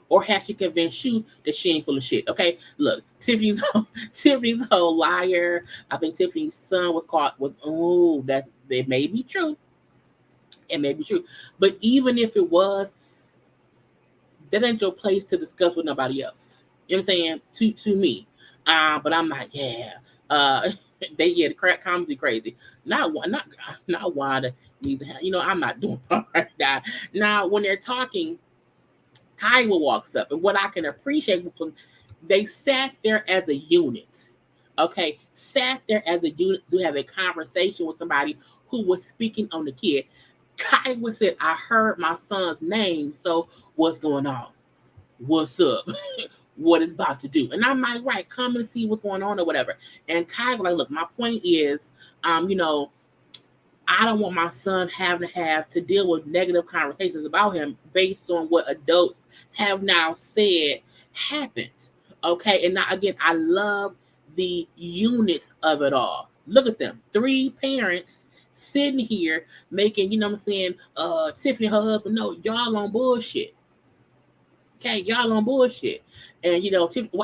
Speaker 1: Or has she convinced you that she ain't full of shit? Okay, look, Tiffany's whole liar. I think Tiffany's son was caught with. Oh, that's it. May be true. It may be true, but even if it was, that ain't your place to discuss with nobody else. You know what I'm saying? To me, but I'm like, yeah, the crack comedy crazy. Not Wanda needs to have. I'm not doing all right now. Now when they're talking, Kiowa walks up, and what I can appreciate, they sat there as a unit. Okay, sat there as a unit to have a conversation with somebody who was speaking on the kid. Kiowa said, "I heard my son's name, so what's going on? What's up? What is about to do?" And I'm like, "Right, come and see what's going on or whatever." And Kiowa like, "Look, my point is, I don't want my son having to deal with negative conversations about him based on what adults have now said happened." Okay. And now again, I love the unit of it all. Look at them. Three parents sitting here making, what I'm saying, Tiffany and her husband, no, y'all on bullshit. Okay, y'all on bullshit. And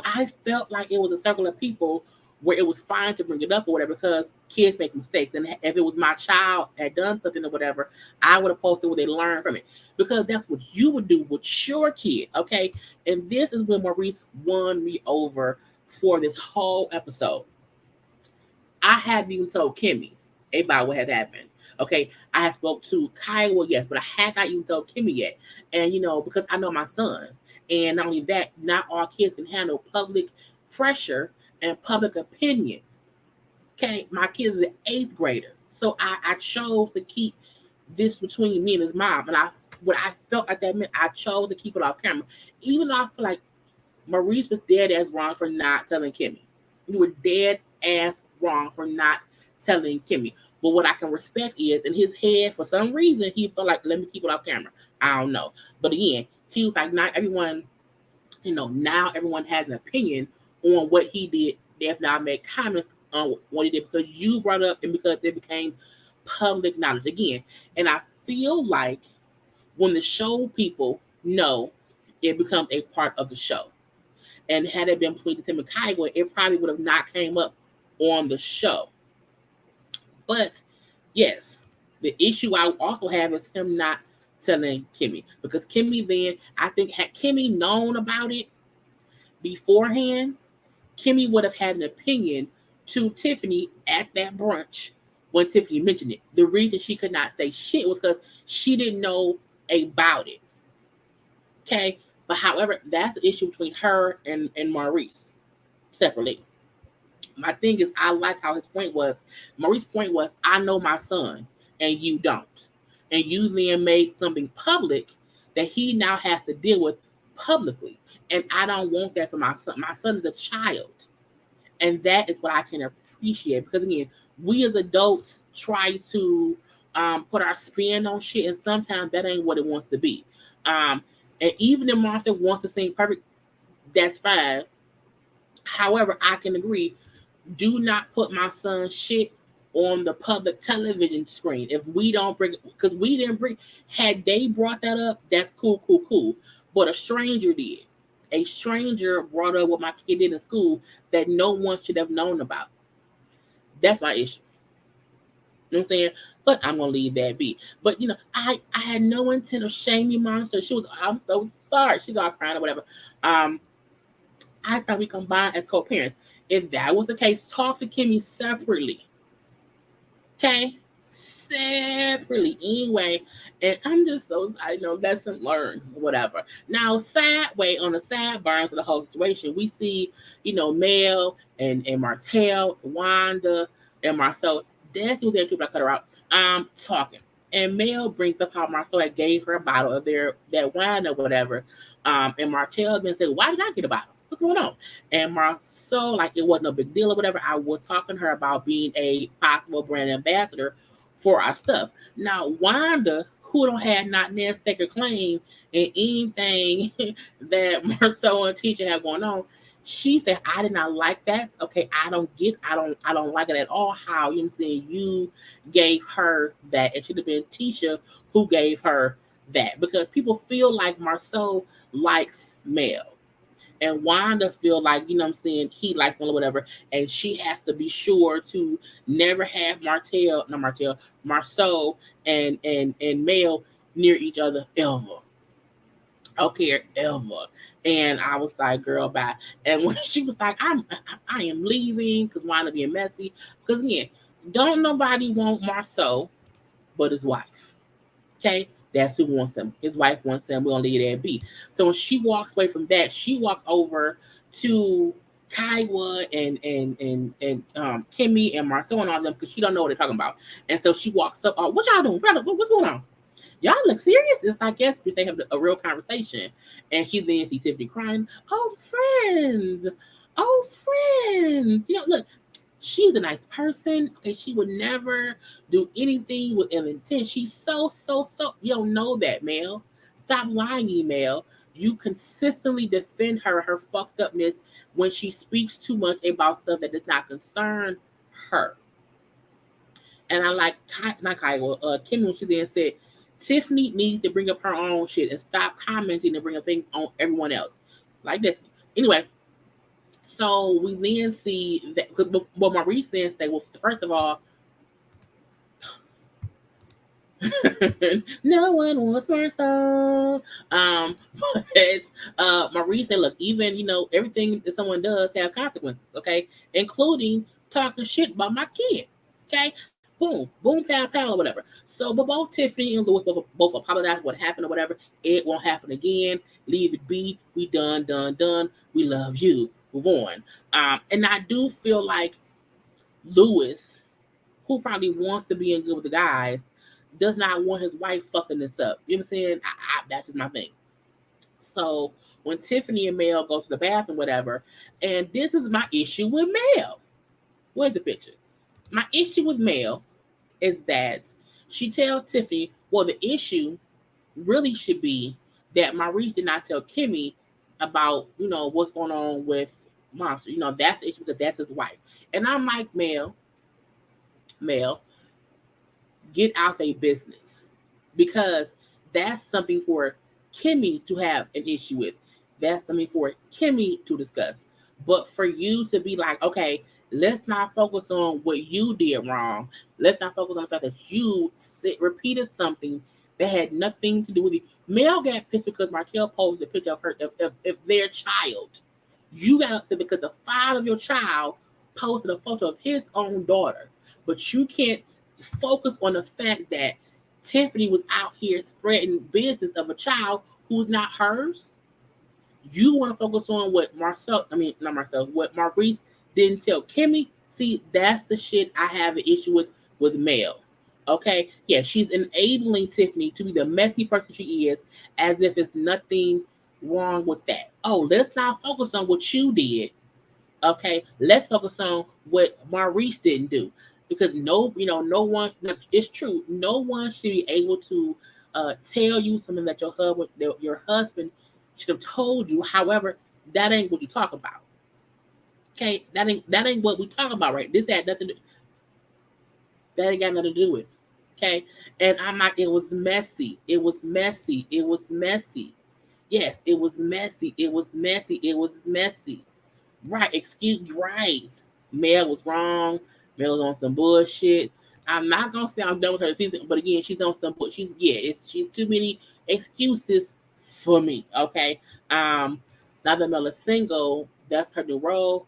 Speaker 1: I felt like it was a circle of people where it was fine to bring it up or whatever because kids make mistakes. And if it was my child had done something or whatever, I would have posted what they learned from it. Because that's what you would do with your kid. Okay. And this is when Maurice won me over for this whole episode. I hadn't even told Kimmy about what had happened. Okay, I had spoke to Kiowa, yes, but I had not even told Kimmy yet. And because I know my son. And not only that, not all kids can handle public pressure and public opinion. Okay, my kid is an eighth grader. So I chose to keep this between me and his mom. And what I felt like that meant, I chose to keep it off camera. Even though I feel like Maurice was dead ass wrong for not telling Kimmy. You were dead ass wrong for not telling Kimmy. But what I can respect is in his head, for some reason, he felt like, let me keep it off camera. I don't know. But again, he was like, not everyone, now everyone has an opinion on what he did. They have now made comments on what he did because you brought it up and because it became public knowledge again. And I feel like when the show people know, it becomes a part of the show. And had it been between Tim and Kiowa, it probably would have not came up on the show. But yes, the issue I also have is him not telling Kimmy. Because Kimmy then, I think, had Kimmy known about it beforehand, Kimmy would have had an opinion to Tiffany at that brunch when Tiffany mentioned it. The reason she could not say shit was because she didn't know about it. Okay? But however, that's the issue between her and Maurice separately. My thing is, I like how his point was. Maurice's point was, I know my son, and you don't. And you then made something public that he now has to deal with publicly. And I don't want that for my son. My son is a child. And that is what I can appreciate. Because again, we as adults try to put our spin on shit, and sometimes that ain't what it wants to be. Um, and even if Martha wants to sing perfect, that's fine. However, I can agree. Do not put my son's shit on the public television screen. If we don't bring, because we didn't bring, had they brought that up, that's cool, cool, cool. But a stranger did. A stranger brought up what my kid did in school that no one should have known about. That's my issue. You know what I'm saying? But I'm gonna leave that be. But I had no intent of shaming you, monster. I'm so sorry. She's all crying or whatever. I thought we combined as co-parents. If that was the case, talk to Kimmy separately. Okay? Separately. Anyway. And I'm just so, lesson learned, whatever. Now, on the sideburns of the whole situation, we see, Mel and Martell, Wanda, and Marcel. That's who they're two, but I cut her out. Talking. And Mel brings up how Marcel had gave her a bottle of that wine or whatever. And Martell then said, why did I get a bottle? What's going on? And Marcel, like it wasn't no big deal or whatever. I was talking to her about being a possible brand ambassador for our stuff. Now, Wanda, who don't have not near stake or claim in anything that Marcel and Tisha have going on, she said, I did not like that. Okay, I don't like it at all how, you gave her that. It should have been Tisha who gave her that. Because people feel like Marcel likes Mel. And Wanda feel like, he likes Mel or whatever. And she has to be sure to never have Marcel and Mel near each other ever. Okay, ever. And I was like, girl, bye. And when she was like, I am leaving because Wanda being messy. Because again, don't nobody want Marcel but his wife. Okay? That's who wants him. His wife wants him. We're gonna leave that be. So when she walks away from that, she walks over to Kaiwa and Kimmy and Marcel and all of them because she don't know what they're talking about. And so she walks up. Oh, what y'all doing? What's going on? Y'all look serious. It's like yes, because they have a real conversation. And she then sees Tiffany crying. Oh, friends. Oh, friends. Look. She's a nice person. Okay, she would never do anything with ill intent. She's so. You don't know that, Mel. Stop lying, Mel. You consistently defend her fucked upness when she speaks too much about stuff that does not concern her. And I like Kim when she then said, Tiffany needs to bring up her own shit and stop commenting and bring up things on everyone else. Like this. Anyway. So we then see that what Maurice then say, well, first of all, no one wants Marcel. But Maurice said, look, even everything that someone does have consequences, okay, including talking shit about my kid. Okay, boom, pow, or whatever. So, but both Tiffany and Louis both apologize for what happened or whatever. It won't happen again. Leave it be. We done. We love you. Move on. And I do feel like Louis, who probably wants to be in good with the guys, does not want his wife fucking this up. You know what I'm saying? That's just my thing. So when Tiffany and Mel go to the bathroom, whatever, and this is my issue with Mel. Where's the picture? My issue with Mel is that she tells Tiffany, well, the issue really should be that Maurice did not tell Kimmy about, what's going on with Monster. That's the issue because that's his wife. And I'm like, Mel, get out their business. Because that's something for Kimmy to have an issue with. That's something for Kimmy to discuss. But for you to be like, okay, let's not focus on what you did wrong. Let's not focus on the fact that you repeated something that had nothing to do with you. Mel got pissed because Martell posted a picture of her, of their child. You got upset because the father of your child posted a photo of his own daughter. But you can't focus on the fact that Tiffany was out here spreading business of a child who's not hers. You want to focus on what what Maurice didn't tell Kimmy. See, that's the shit I have an issue with Mel. Okay? Yeah, she's enabling Tiffany to be the messy person she is as if it's nothing wrong with that? Oh, let's not focus on what you did. Okay, let's focus on what Maurice didn't do, because no one. It's true. No one should be able to tell you something that your husband should have told you. However, that ain't what you talk about. Okay, that ain't what we talk about, right? This had nothing. That ain't got nothing to do with it. Okay, and I'm like, it was messy. It was messy. It was messy. Yes, it was messy. It was messy. It was messy. Right, excuse me, right. Mel was wrong. Mel was on some bullshit. I'm not gonna say I'm done with her season, but again, she's on some but she's too many excuses for me. Okay. Now that Mel is single, that's her new role.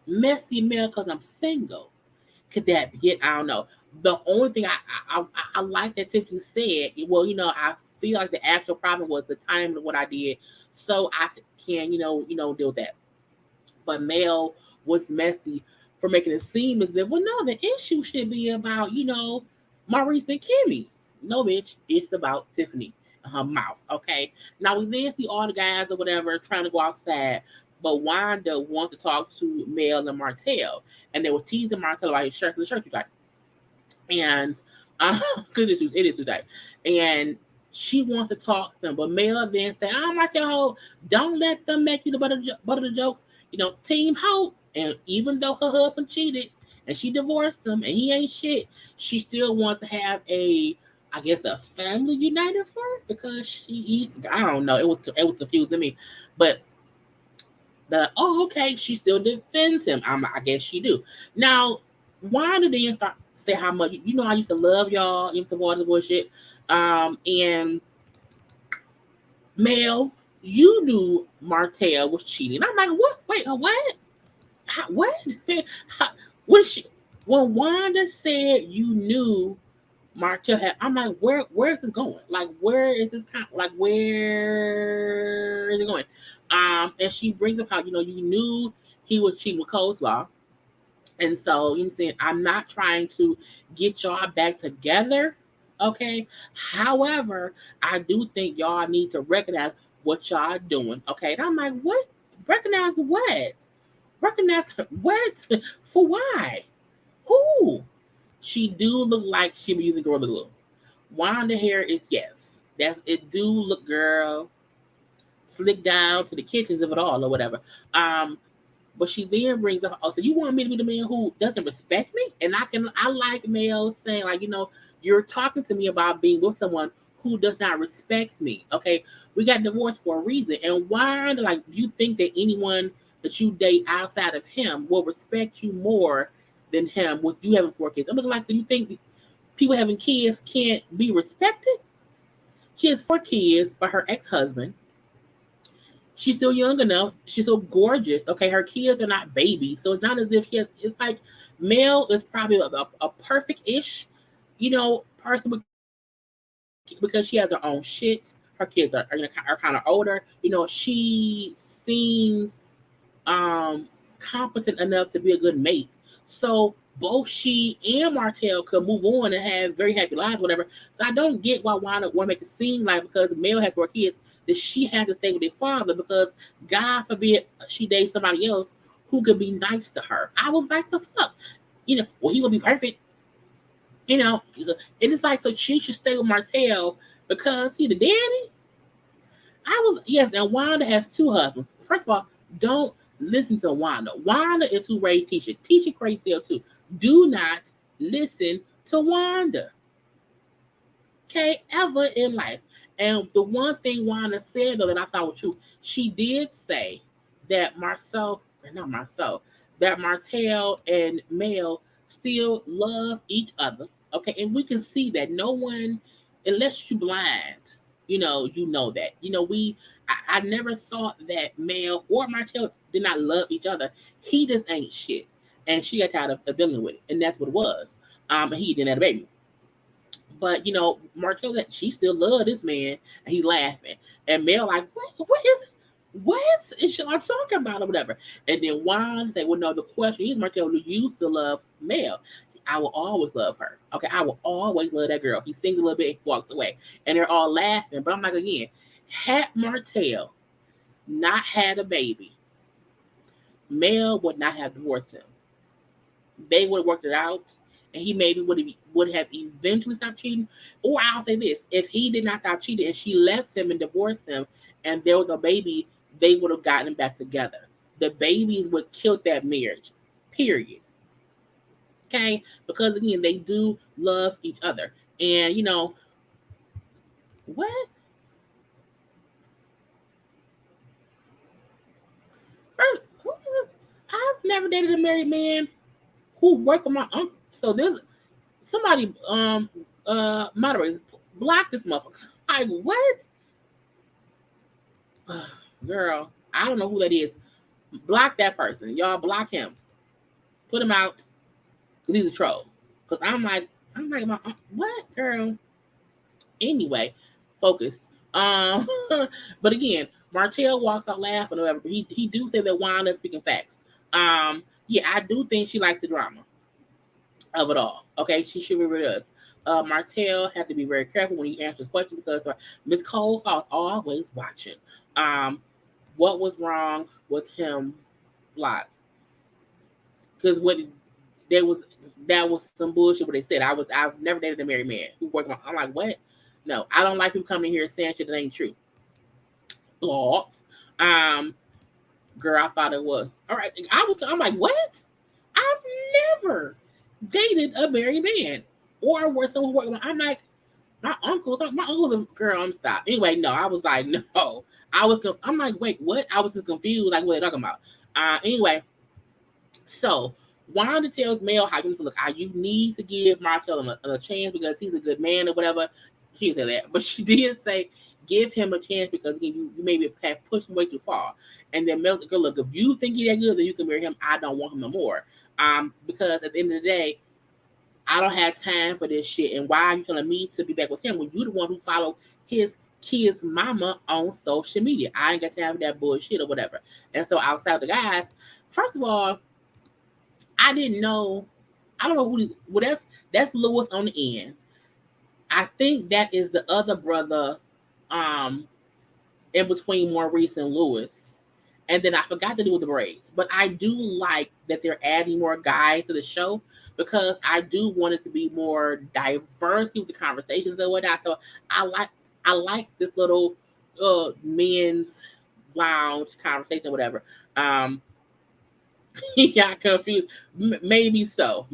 Speaker 1: Messy Mel because I'm single. Could that be it? I don't know. The only thing I like that Tiffany said, well, I feel like the actual problem was the time of what I did, so I can, deal with that. But Mel was messy for making it seem as if, well, no, the issue should be about, Maurice and Kimmy. No, bitch, it's about Tiffany and her mouth, okay? Now, we then see all the guys or whatever trying to go outside, but Wanda wants to talk to Mel and Martell, and they were teasing Martell about his shirt, the shirt you like. And goodness, it is too tight. And she wants to talk to them, but Mel then say, "I'm like your hoe. Don't let them make you the butt of the jokes." Team Hope. And even though her husband cheated and she divorced him and he ain't shit, she still wants to have I guess, a family united for her because I don't know. It was confusing me, but okay, she still defends him. I guess she do. Now, why did they start say how much I used to love y'all, used to watch the bullshit. And Mel, you knew Martell was cheating. I'm like, what? Wait, what? What? How, when she when Wanda said you knew Martell had, I'm like, where is this going? Like, where is this like, where is it going? And she brings up how you knew he was cheating with Coleslaw, and so you know, saying I'm not trying to get y'all back together, okay. However, I do think y'all need to recognize what y'all doing, okay. And I'm like, what? Recognize what? Recognize what? For why? Who? She do look like she be using Gorilla Glue. Wanda hair is yes. That's it. Do look, girl, slick down to the kitchens of it all or whatever. But she then brings up, oh, so you want me to be the man who doesn't respect me? And I like Mel saying, like, you're talking to me about being with someone who does not respect me. Okay, we got divorced for a reason. And why, like, you think that anyone that you date outside of him will respect you more than him with you having 4 kids? I'm looking like, so you think people having kids can't be respected? She has 4 kids by her ex-husband. She's still young enough. She's so gorgeous. Okay, her kids are not babies, so it's not as if she has. It's like Mel is probably a perfect-ish, person because she has her own shit. Her kids are kind of older. She seems competent enough to be a good mate. So both she and Martell could move on and have very happy lives, whatever. So I don't get why Wanda want to make it seem like because Mel has 4 kids that she has to stay with their father because God forbid she dates somebody else who could be nice to her. I was like, the fuck, well, he would be perfect. It is like, so she should stay with Martell because he the daddy. I was, yes, and Wanda has 2 husbands. First of all, don't listen to Wanda. Wanda is who raised Tisha. Tisha crazy too. Do not listen to Wanda. Okay, ever in life. And the one thing Wanda said though that I thought was true, she did say that that Martell and Mel still love each other. Okay, and we can see that no one, unless you blind, you know that. I never thought that Mel or Martell did not love each other. He just ain't shit, and she got tired of dealing with it, and that's what it was. And he didn't have a baby. But Martell that she still loved this man, and he's laughing. And Mel like, what is she like talking about or whatever? And then Juan say, well, no, the question is, Martell, do you still love Mel? I will always love her. Okay, I will always love that girl. He sings a little bit and walks away, and they're all laughing. But I'm like, again, Had Martell not had a baby, Mel would not have divorced him. They would have worked it out, and he maybe would have eventually stopped cheating. Or I'll say this: if he did not stop cheating and she left him and divorced him, and there was a baby, they would have gotten back together. The babies would kill that marriage. Period. Okay, because again, they do love each other, and what? First, who is this? I've never dated a married man who worked with my uncle. So there's somebody moderators block this motherfucker. Like what? Girl, I don't know who that is. Block that person. Y'all block him. Put him out because he's a troll. Because I'm like what girl? Anyway, focused. But again, Martell walks out laughing or whatever. But he do say that Wanda is speaking facts. Yeah, I do think she likes the drama of it all. Okay, she really does. Martell had to be very careful when he answers questions because Miss Cole was always watching. What was wrong with him? Block because what there was that was some bullshit. What they said. I've never dated a married man who worked. I'm like what? No, I don't like people coming in here saying shit that ain't true. Blogs. Girl, I thought it was all right. I'm like what? I've never dated a married man or where someone worked. I'm like my uncle, girl. I'm stop. Anyway, no, I was like no. I'm like wait, what? I was just confused. Like what are they talking about? Anyway, so Wanda tells Mel how you look. You need to give Martell a chance because he's a good man or whatever. She didn't say that, but she did say give him a chance because again, you maybe have pushed him way too far. And then Mel's like, look, if you think he's that good, then you can marry him. I don't want him no more. Because at the end of the day, I don't have time for this shit. And why are you telling me to be back with him when you're the one who followed his kid's mama on social media? I ain't got time for that bullshit or whatever. And so outside the guys, first of all, I didn't know. I don't know who. Well, that's Lewis on the end. I think that is the other brother, in between Maurice and Lewis. And then I forgot to do with the braids. But I do like that they're adding more guys to the show because I do want it to be more diverse with the conversations and whatnot. So I like this little men's lounge conversation, whatever. He got confused. Maybe so.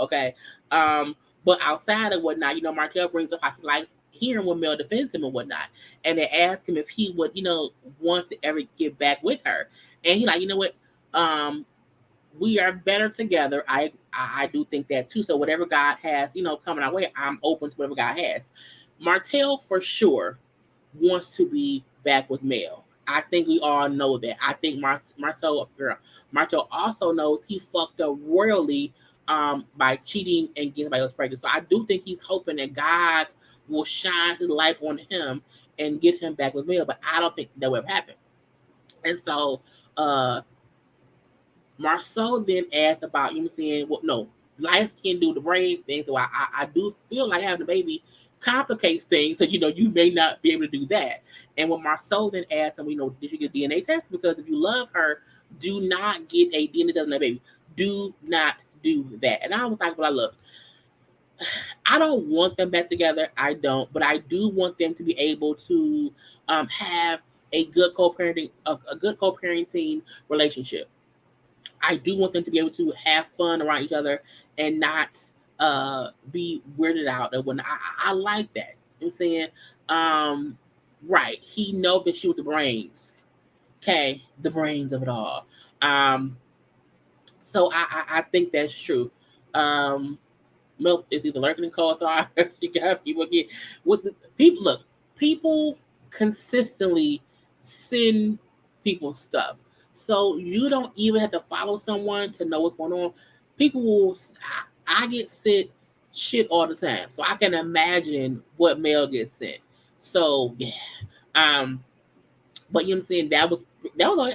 Speaker 1: Okay. But outside of whatnot, Martell brings up how he likes hearing when Mel defends him and whatnot. And they ask him if he would, want to ever get back with her. And he like, you know what? We are better together. I do think that too. So whatever God has, coming our way, I'm open to whatever God has. Martell for sure wants to be back with Mel. I think we all know that. I think Martell also knows he fucked up royally by cheating and getting somebody else pregnant. So I do think he's hoping that God will shine his light on him and get him back with Mel. But I don't think that will happen. And so Marceau then asked about, saying, well, no, life can do the brain thing. So I do feel like having a baby complicates things. So, you may not be able to do that. And when Marceau then asked him, did you get a DNA test? Because if you love her, do not get a DNA test on that baby. Do not do that. And I was like, well, I love it. I don't want them back together. I don't. But I do want them to be able to have a good co-parenting relationship. I do want them to be able to have fun around each other and not be weirded out. And when I like that. You know what I'm saying? Right. He know that she with the brains. Okay. The brains of it all. So I think that's true. Milk is either lurking in cold, so I she got people get with the people. Look, people consistently send people stuff, so you don't even have to follow someone to know what's going on. People will. I get sent shit all the time, so I can imagine what mail gets sent. So yeah, but you know what I'm saying? That was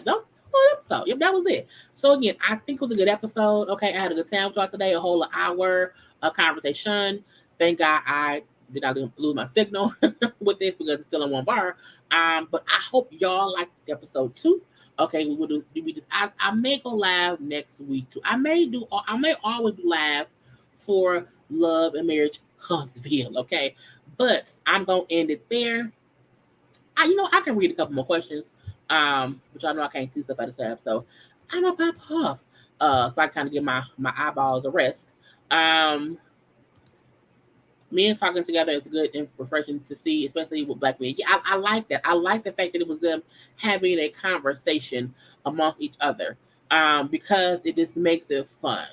Speaker 1: an episode. Yep, that was it. So again, I think it was a good episode. Okay, I had a good time with y'all today. A whole hour of conversation. Thank God I did I lose my signal with this because it's still on one bar? But I hope y'all like episode 2. Okay, we will do. We just. I may go live next week too. I may do. I may always do live for Love and Marriage Huntsville. Okay, but I'm gonna end it there. I can read a couple more questions. Which I know I can't see stuff at the tab, so I'm gonna pop off. So I kind of give my eyeballs a rest. Um, Me and talking together is good and refreshing to see, especially with black men. Yeah, I like that. I like the fact that it was them having a conversation amongst each other. Because it just makes it fun.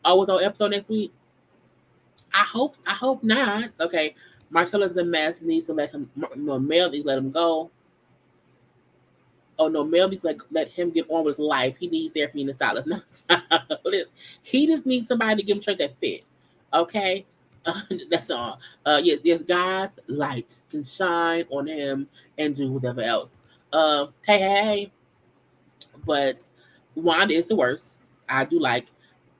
Speaker 1: Oh, with our episode next week? I hope not. Okay. Martella's a mess, needs to let him Mel needs to let him go. Oh no, Mel needs to let him get on with his life. He needs therapy and a stylist. No, listen, he just needs somebody to give him shirt that fit. Okay? That's all. Yes, God's light can shine on him and do whatever else. Hey, but Wanda is the worst. I do like.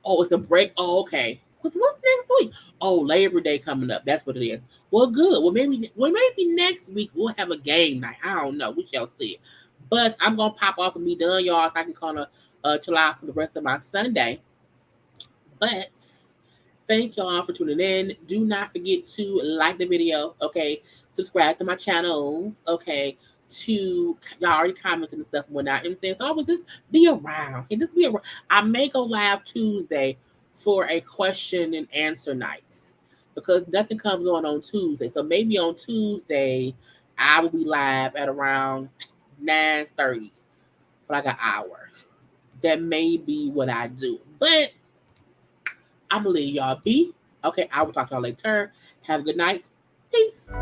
Speaker 1: Oh, it's a break. Oh, okay. What's next week? Oh, Labor Day coming up. That's what it is. Well, good. Well maybe next week we'll have a game night. I don't know. We shall see. But I'm gonna pop off and be done, y'all. So I can kind of chill out for the rest of my Sunday. But thank y'all for tuning in. Do not forget to like the video, okay? Subscribe to my channels, okay? To y'all already commented and stuff and whatnot. And saying so always just be around. And just be around. I may go live Tuesday for a question and answer night because nothing comes on Tuesday. So maybe on Tuesday I will be live at around 9:30 for like an hour. That may be what I do, but I'm gonna leave y'all be. Okay, I will talk to y'all later. Have a good night. Peace.